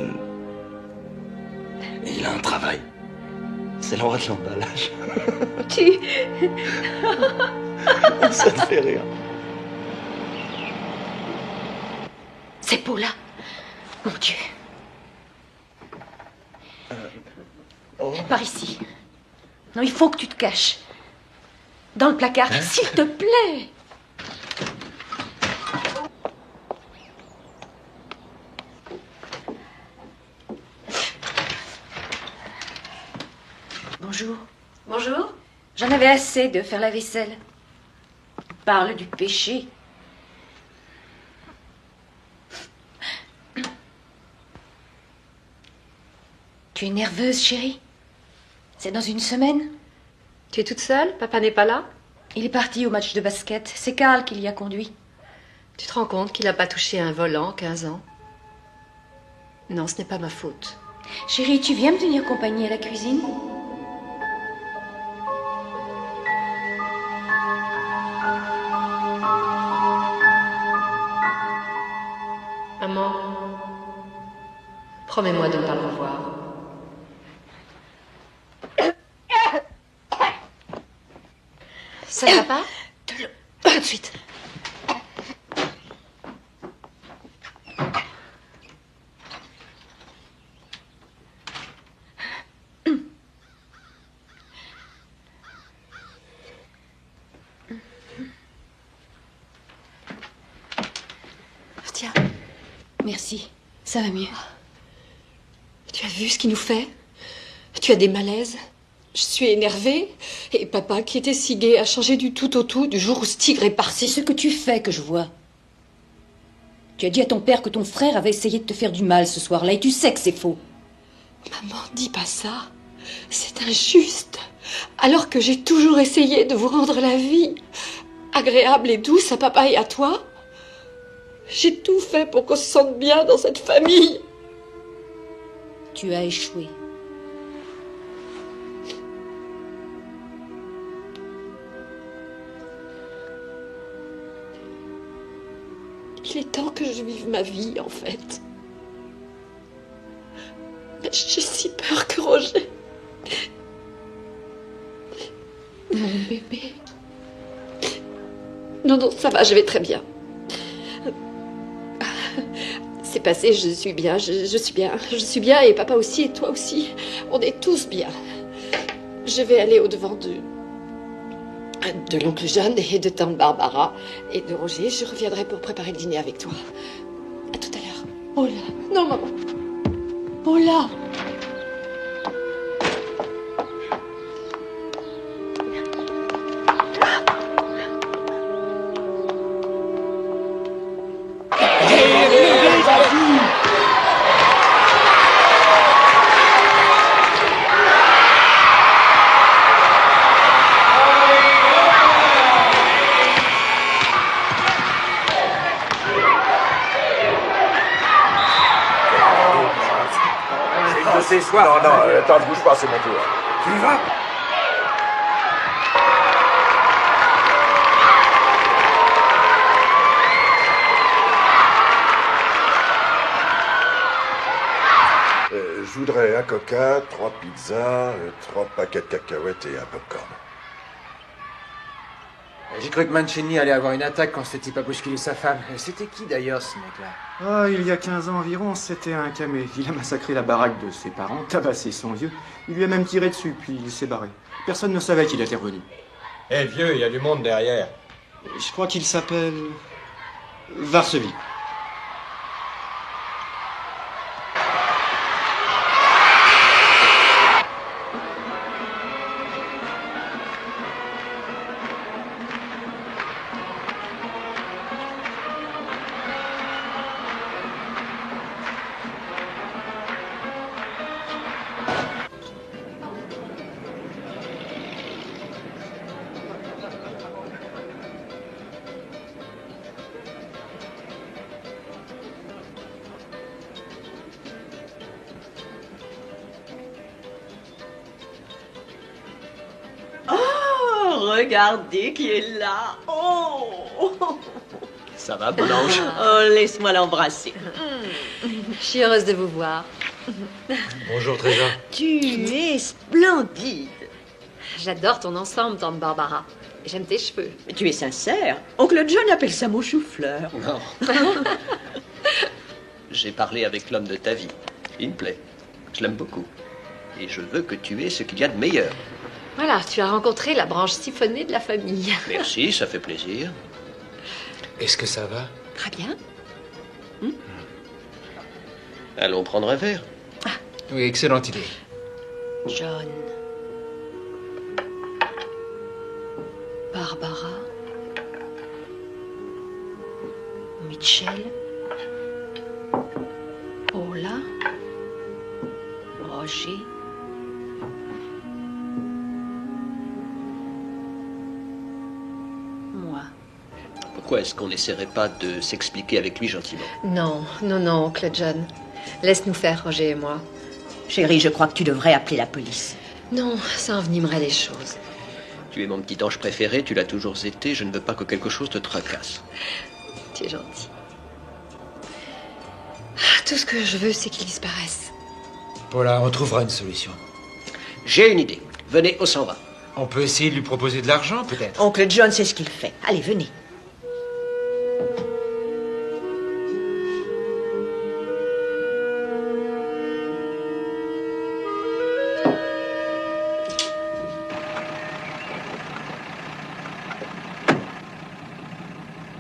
il a un travail. C'est le roi de l'emballage. Tu... Ça te fait rire. C'est Paula. Mon Dieu. Par ici. Non, il faut que tu te caches. Dans le placard, s'il te plaît. Bonjour. Bonjour. J'en avais assez de faire la vaisselle. On parle du péché. Tu es nerveuse, chérie? C'est dans une semaine? Tu es toute seule? Papa n'est pas là? Il est parti au match de basket. C'est Karl qui l'y a conduit. Tu te rends compte qu'il n'a pas touché un volant 15 ans? Non, ce n'est pas ma faute. Chérie, tu viens me tenir compagnie à la cuisine? Maman, promets-moi de ne pas le revoir. Ça ne va pas? Tout de suite. Tiens. Merci, ça va mieux. Tu as vu ce qu'il nous fait? Tu as des malaises? Je suis énervée. Et papa, qui était si gai, a changé du tout au tout du jour où ce tigre est parti. C'est ce que tu fais que je vois. Tu as dit à ton père que ton frère avait essayé de te faire du mal ce soir-là et tu sais que c'est faux. Maman, dis pas ça. C'est injuste. Alors que j'ai toujours essayé de vous rendre la vie agréable et douce à papa et à toi. J'ai tout fait pour qu'on se sente bien dans cette famille. Tu as échoué. Il est temps que je vive ma vie, en fait. Mais j'ai si peur que Roger... Mon bébé... Non, non, ça va, je vais très bien. C'est passé, je suis bien, je suis bien. Je suis bien et papa aussi et toi aussi. On est tous bien. Je vais aller au-devant de l'oncle Jeanne et de tante Barbara et de Roger. Je reviendrai pour préparer le dîner avec toi. À tout à l'heure. Oh là, non maman. Oh là. C'est soir. Non, non, attends, ne bouge pas, c'est mon tour. Tu y vas? Je voudrais un coca, 3 pizzas, 3 paquets de cacahuètes et un popcorn. J'ai cru que Mancini allait avoir une attaque quand ce type a bousculé sa femme. C'était qui d'ailleurs ce mec-là? Ah, il y a 15 ans environ, c'était un camé. Il a massacré la baraque de ses parents, tabassé son vieux. Il lui a même tiré dessus, puis il s'est barré. Personne ne savait qu'il était revenu. Eh vieux, il y a du monde derrière. Je crois qu'il s'appelle... Varsovie. Regardez qui est là. Oh! Ça va, mon ange? Oh, laisse-moi l'embrasser. Je suis heureuse de vous voir. Bonjour, Trésor. Tu es splendide. J'adore ton ensemble, tante Barbara. J'aime tes cheveux. Mais tu es sincère. Oncle John appelle ça mon chou-fleur. Non. J'ai parlé avec l'homme de ta vie. Il me plaît. Je l'aime beaucoup. Et je veux que tu aies ce qu'il y a de meilleur. Voilà, tu as rencontré la branche siphonnée de la famille. Merci, ça fait plaisir. Est-ce que ça va? Très bien. Allons prendre un verre. Oui, excellente idée. John. Barbara. Mitchell. Paula. Roger. Moi. Pourquoi est-ce qu'on n'essaierait pas de s'expliquer avec lui gentiment? Non, non, non, oncle John. Laisse-nous faire, Roger et moi. Chérie, je crois que tu devrais appeler la police. Non, ça envenimerait les choses. Tu es mon petit ange préféré, tu l'as toujours été, je ne veux pas que quelque chose te tracasse. Tu es gentil. Ah, tout ce que je veux, c'est qu'il disparaisse. Paula, on trouvera une solution. J'ai une idée. Venez au 120. On peut essayer de lui proposer de l'argent, peut-être? Oncle John sait ce qu'il fait. Allez, venez.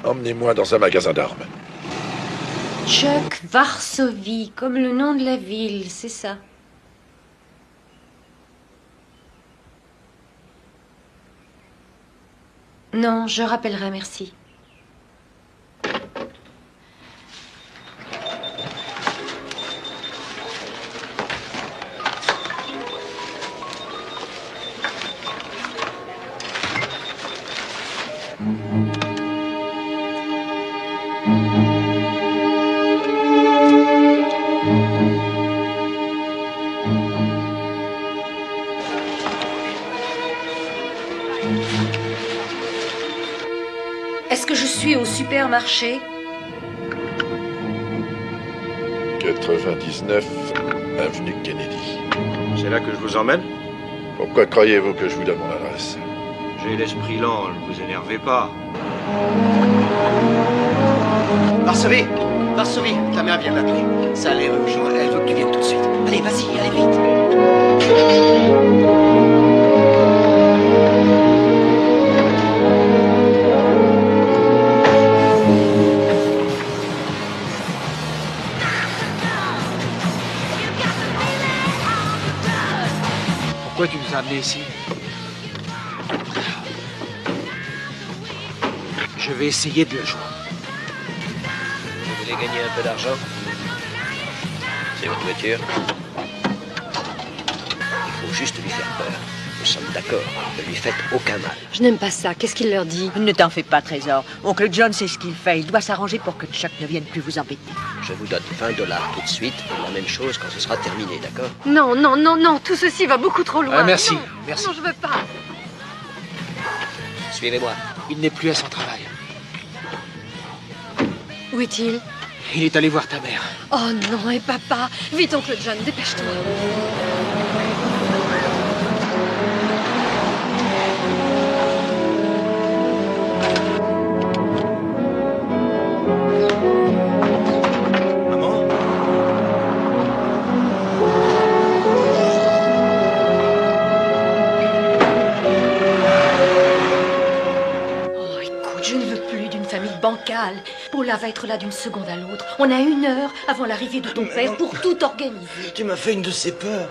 Emmenez-moi dans un magasin d'armes. Chuck Varsovie, comme le nom de la ville, c'est ça. Non, je rappellerai, merci. Est-ce que je suis au supermarché? 99 avenue Kennedy. C'est là que je vous emmène? Pourquoi croyez-vous que je vous donne mon adresse? J'ai l'esprit lent, ne vous énervez pas. Varsovie! Varsovie! Ta mère vient m'appeler. Ça a l'air urgent, elle veut que tu viennes tout de suite. Allez, vas-y, allez vite! Pourquoi tu nous as amenés ici? Je vais essayer de le jouer. Vous voulez gagner un peu d'argent? C'est votre voiture? Il faut juste lui faire peur. Nous sommes d'accord. Ne lui faites aucun mal. Je n'aime pas ça. Qu'est-ce qu'il leur dit? Ne t'en fais pas, Trésor. Oncle John sait ce qu'il fait. Il doit s'arranger pour que Chuck ne vienne plus vous embêter. Je vous donne $20 tout de suite et la même chose quand ce sera terminé, d'accord? Non, non, non, non. Tout ceci va beaucoup trop loin. Merci, Non, merci. Non, je veux pas. Suivez-moi. Il n'est plus à son travail. Où est-il? Il est allé voir ta mère. Oh non, et papa? Vite, oncle John, dépêche-toi. Oh, écoute, je ne veux plus d'une famille bancale. Paula va être là d'une seconde à l'autre. On a 1 heure avant l'arrivée de ton père pour tout organiser. Tu m'as fait une de ces peurs.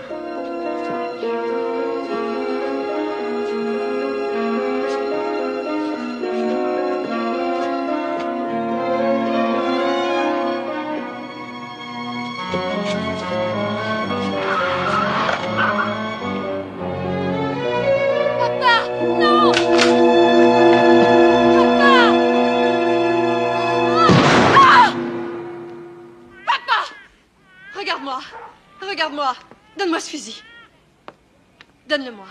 Regarde-moi. Regarde-moi. Donne-moi ce fusil. Donne-le-moi.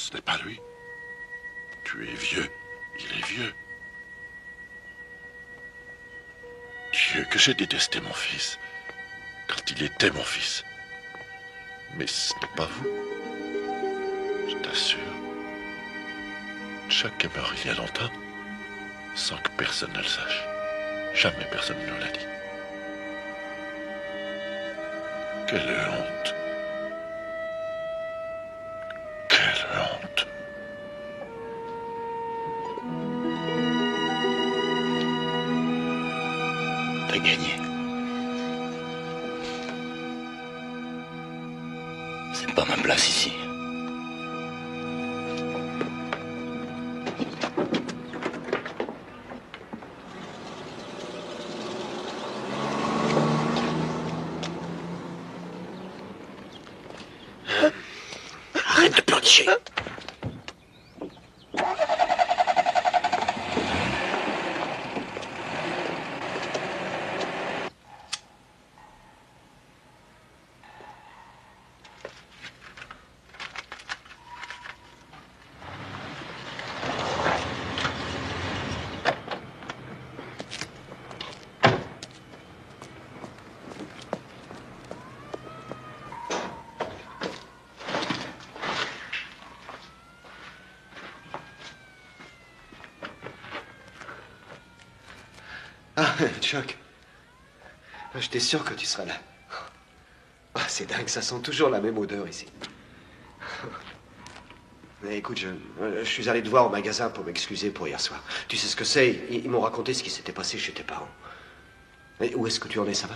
Ce n'est pas lui. Tu es vieux. Il est vieux. Dieu, que j'ai détesté mon fils. Quand il était mon fils. Mais ce n'est pas vous. Je t'assure. Chuck est mort il y a longtemps. Sans que personne ne le sache. Jamais personne ne l'a dit. Quelle honte. Quelle honte. T'as gagné. C'est pas ma place ici. Arrête de pleurnicher. Ah, Chuck. J'étais sûr que tu serais là. Ah, c'est dingue, ça sent toujours la même odeur ici. Mais écoute, je suis allé te voir au magasin pour m'excuser pour hier soir. Tu sais ce que c'est? Ils m'ont raconté ce qui s'était passé chez tes parents. Mais où est-ce que tu en es, ça va?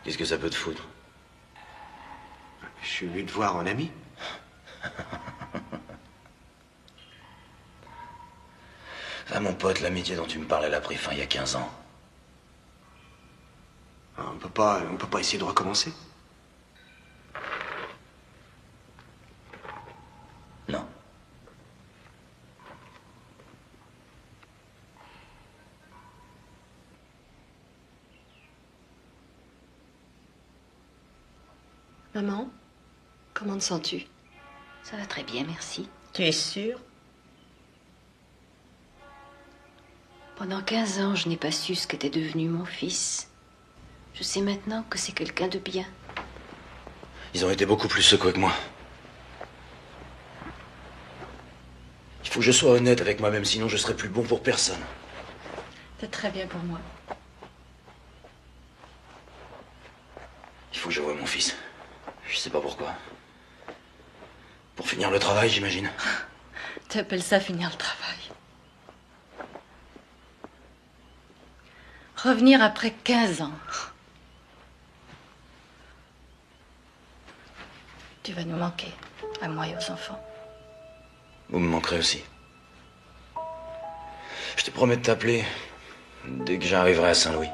Qu'est-ce que ça peut te foutre? Je suis venu te voir en ami. Ah, mon pote, l'amitié dont tu me parles, elle a pris fin il y a 15 ans. On peut pas essayer de recommencer? Non. Maman, comment te sens-tu? Ça va très bien, merci. Tu es sûre? Pendant 15 ans, je n'ai pas su ce qu'était devenu mon fils. Je sais maintenant que c'est quelqu'un de bien. Ils ont été beaucoup plus secoués que moi. Il faut que je sois honnête avec moi-même, sinon je serai plus bon pour personne. C'est très bien pour moi. Il faut que je voie mon fils. Je sais pas pourquoi. Pour finir le travail, j'imagine. Tu appelles ça finir le travail? Revenir après 15 ans. Tu vas nous manquer, à moi et aux enfants. Vous me manquerez aussi. Je te promets de t'appeler dès que j'arriverai à Saint-Louis.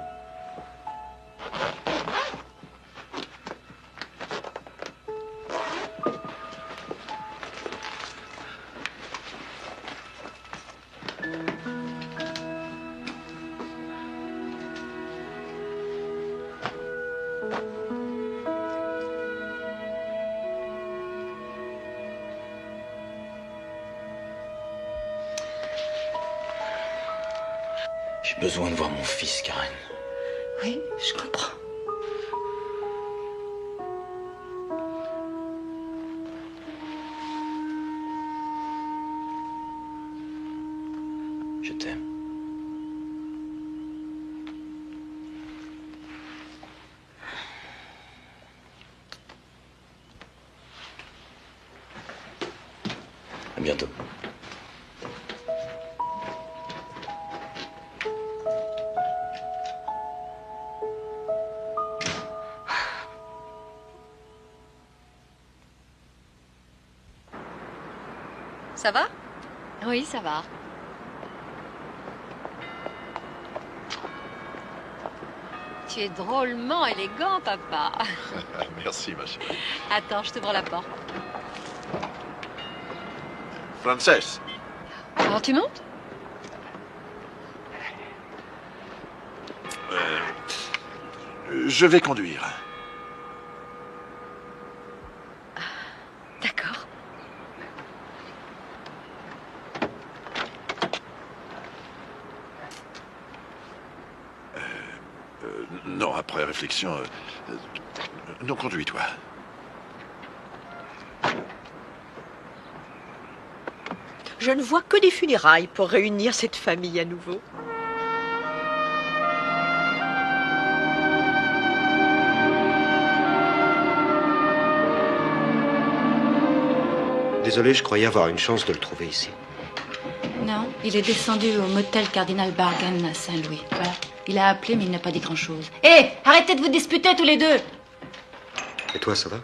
J'ai besoin de voir mon fils, Karen. Oui, je comprends. Je t'aime. À bientôt. Ça va? Oui, ça va. Tu es drôlement élégant, papa. Merci, ma chérie. Attends, je t'ouvre la porte. Frances, Alors tu montes? je vais conduire. Non, après réflexion... non, conduis-toi. Je ne vois que des funérailles pour réunir cette famille à nouveau. Désolé, je croyais avoir une chance de le trouver ici. Non, il est descendu au motel Cardinal Bargan à Saint-Louis. Voilà. Il a appelé, mais il n'a pas dit grand-chose. Hé, arrêtez de vous disputer tous les deux. Et toi, ça va?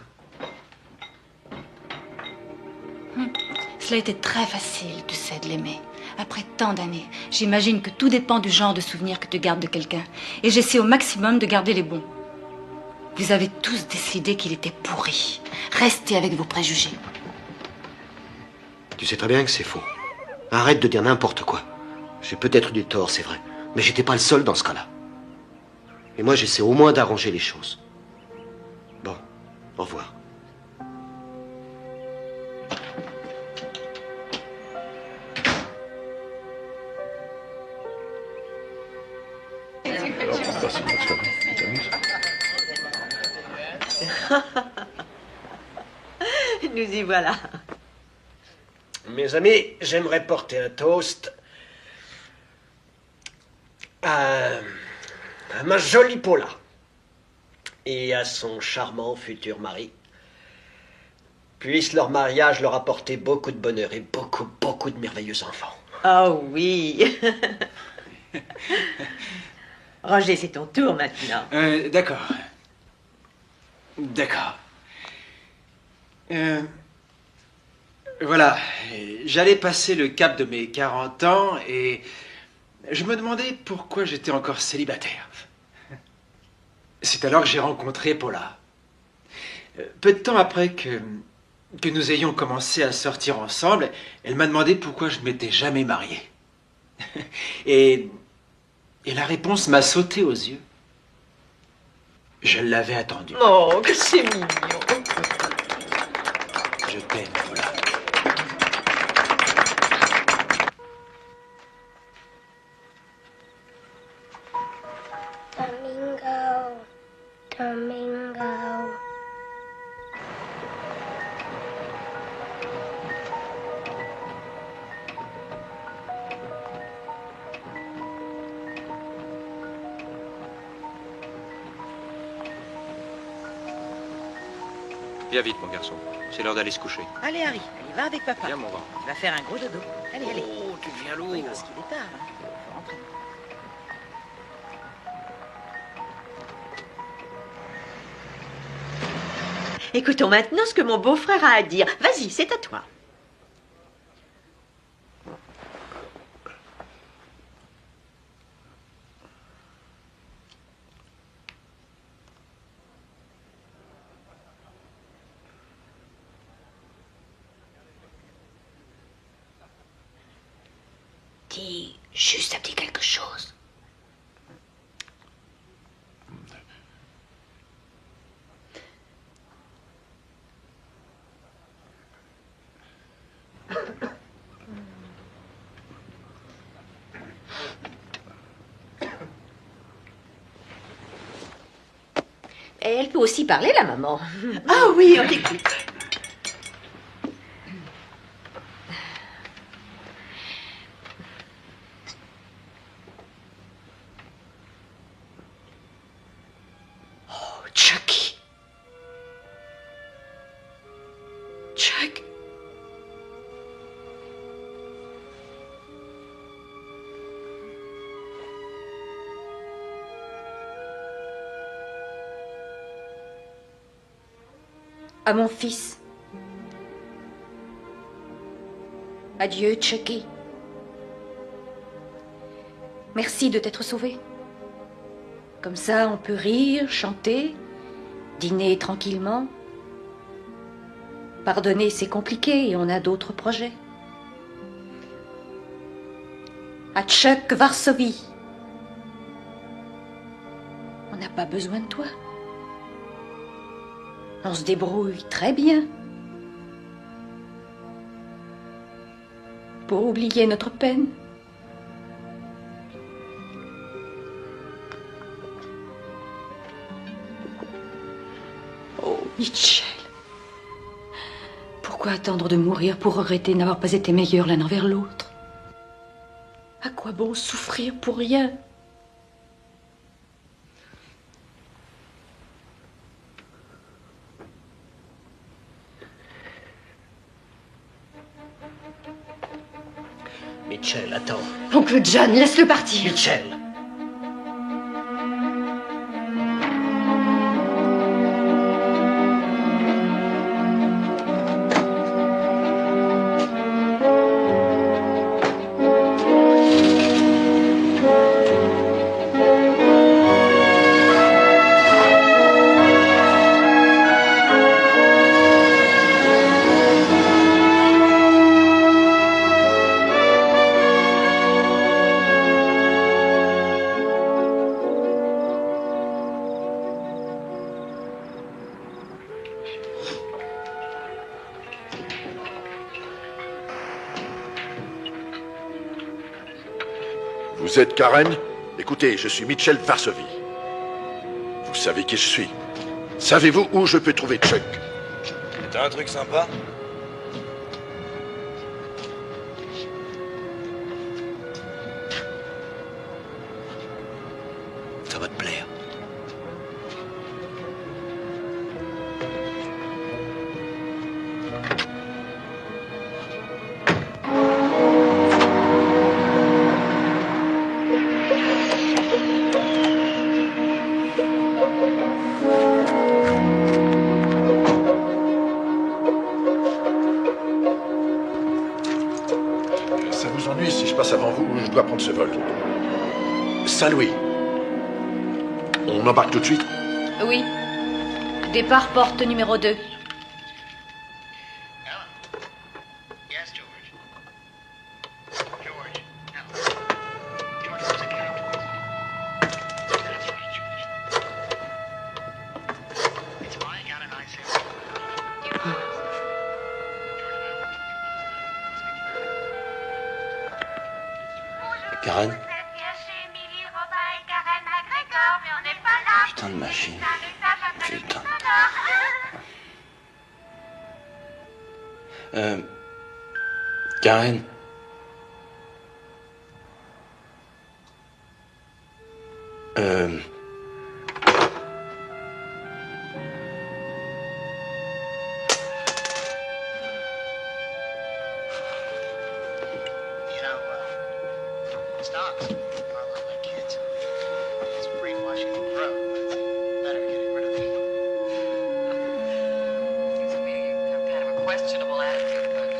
Cela a été très facile, tu sais, de l'aimer. Après tant d'années, j'imagine que tout dépend du genre de souvenir que tu gardes de quelqu'un. Et j'essaie au maximum de garder les bons. Vous avez tous décidé qu'il était pourri. Restez avec vos préjugés. Tu sais très bien que c'est faux. Arrête de dire n'importe quoi. J'ai peut-être eu des torts, c'est vrai. Mais j'étais pas le seul dans ce cas-là. Et moi, j'essaie au moins d'arranger les choses. Bon, au revoir. Alors, on passe une autre soirée. Tu t'amuses? Nous y voilà. Mes amis, j'aimerais porter un toast à ma jolie Paula et à son charmant futur mari. Puisse leur mariage leur apporter beaucoup de bonheur et beaucoup, beaucoup de merveilleux enfants. Oh oui. Roger, c'est ton tour maintenant. D'accord. D'accord. Voilà, j'allais passer le cap de mes 40 ans et je me demandais pourquoi j'étais encore célibataire. C'est alors que j'ai rencontré Paula. Peu de temps après que nous ayons commencé à sortir ensemble, elle m'a demandé pourquoi je ne m'étais jamais marié. Et la réponse m'a sauté aux yeux. Je l'avais attendue. Oh, que c'est mignon. Je t'aime, Paula. Domingo, Domingo. Viens vite, mon garçon. C'est l'heure d'aller se coucher. Allez, Harry, allez, va avec papa. Viens, mon grand. Tu vas faire un gros dodo. Allez, allez. Oh, tu deviens lourd. Oui, parce qu'il est tard. Hein. Faut rentrer. Écoutons maintenant ce que mon beau-frère a à dire. Vas-y, c'est à toi. Dis juste un petit quelque chose. Et elle peut aussi parler, la maman. Ah oui, on l'écoute. Oh, Chucky. Chuck. À mon fils. Adieu, Chucky. Merci de t'être sauvé. Comme ça, on peut rire, chanter, dîner tranquillement. Pardonner, c'est compliqué et on a d'autres projets. À Chuck Varsovie. On n'a pas besoin de toi. On se débrouille très bien. Pour oublier notre peine. Mitchell. Pourquoi attendre de mourir pour regretter n'avoir pas été meilleurs l'un envers l'autre? À quoi bon souffrir pour rien? Mitchell, attends. Oncle John, laisse-le partir. Mitchell. Vous êtes Karen? Écoutez, je suis Mitchell de Varsovie. Vous savez qui je suis? Savez-vous où je peux trouver Chuck? T'as un truc sympa? Ça va te plaire. Ça vous ennuie si je passe avant vous ou je dois prendre ce vol? Saint-Louis. On embarque tout de suite? Oui. Départ porte numéro 2. Karen? Putain de machine. Putain. Karen? Stop. Are a lot like kids. It's brainwashing the pro. Better getting rid of it. Seems to me you have kind of a questionable attitude about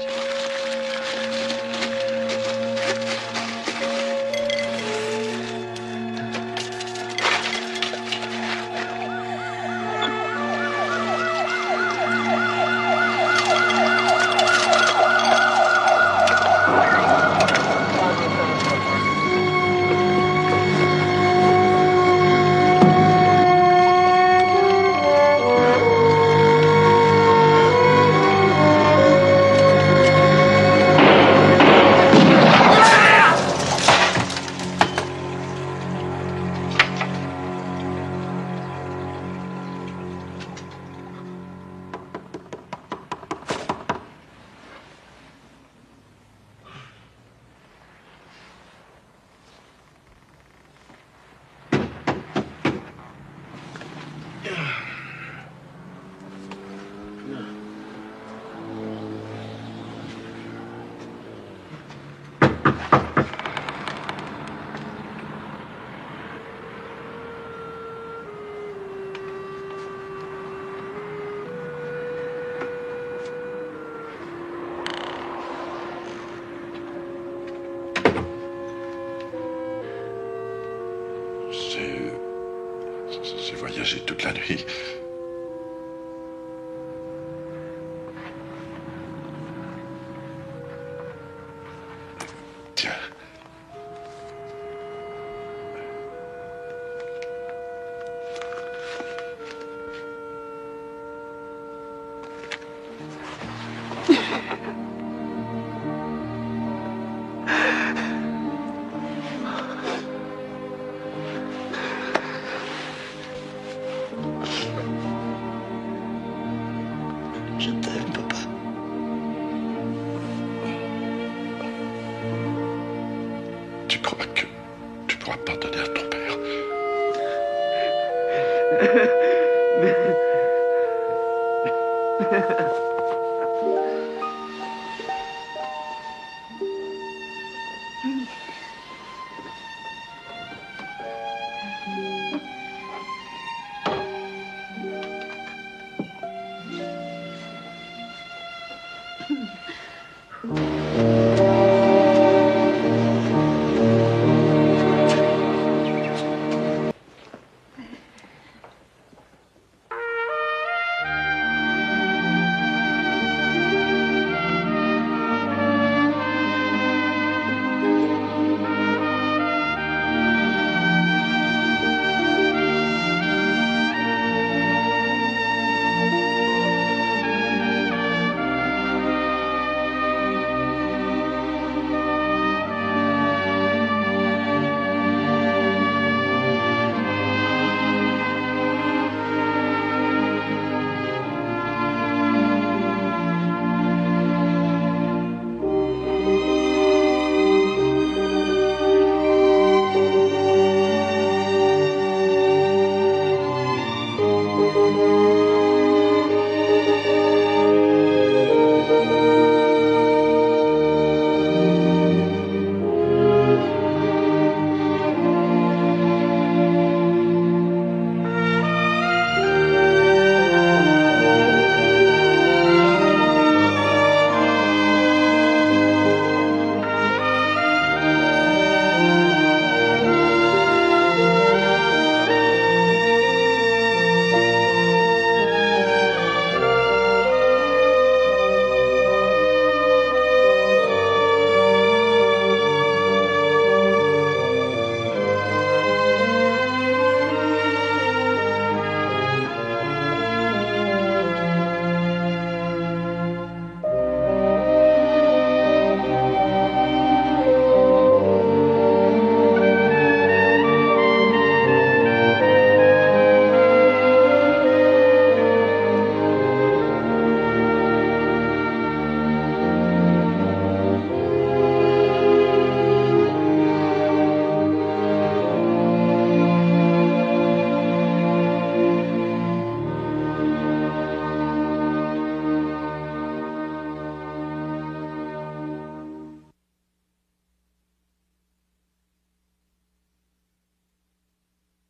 J'ai voyagé toute la nuit. Tiens.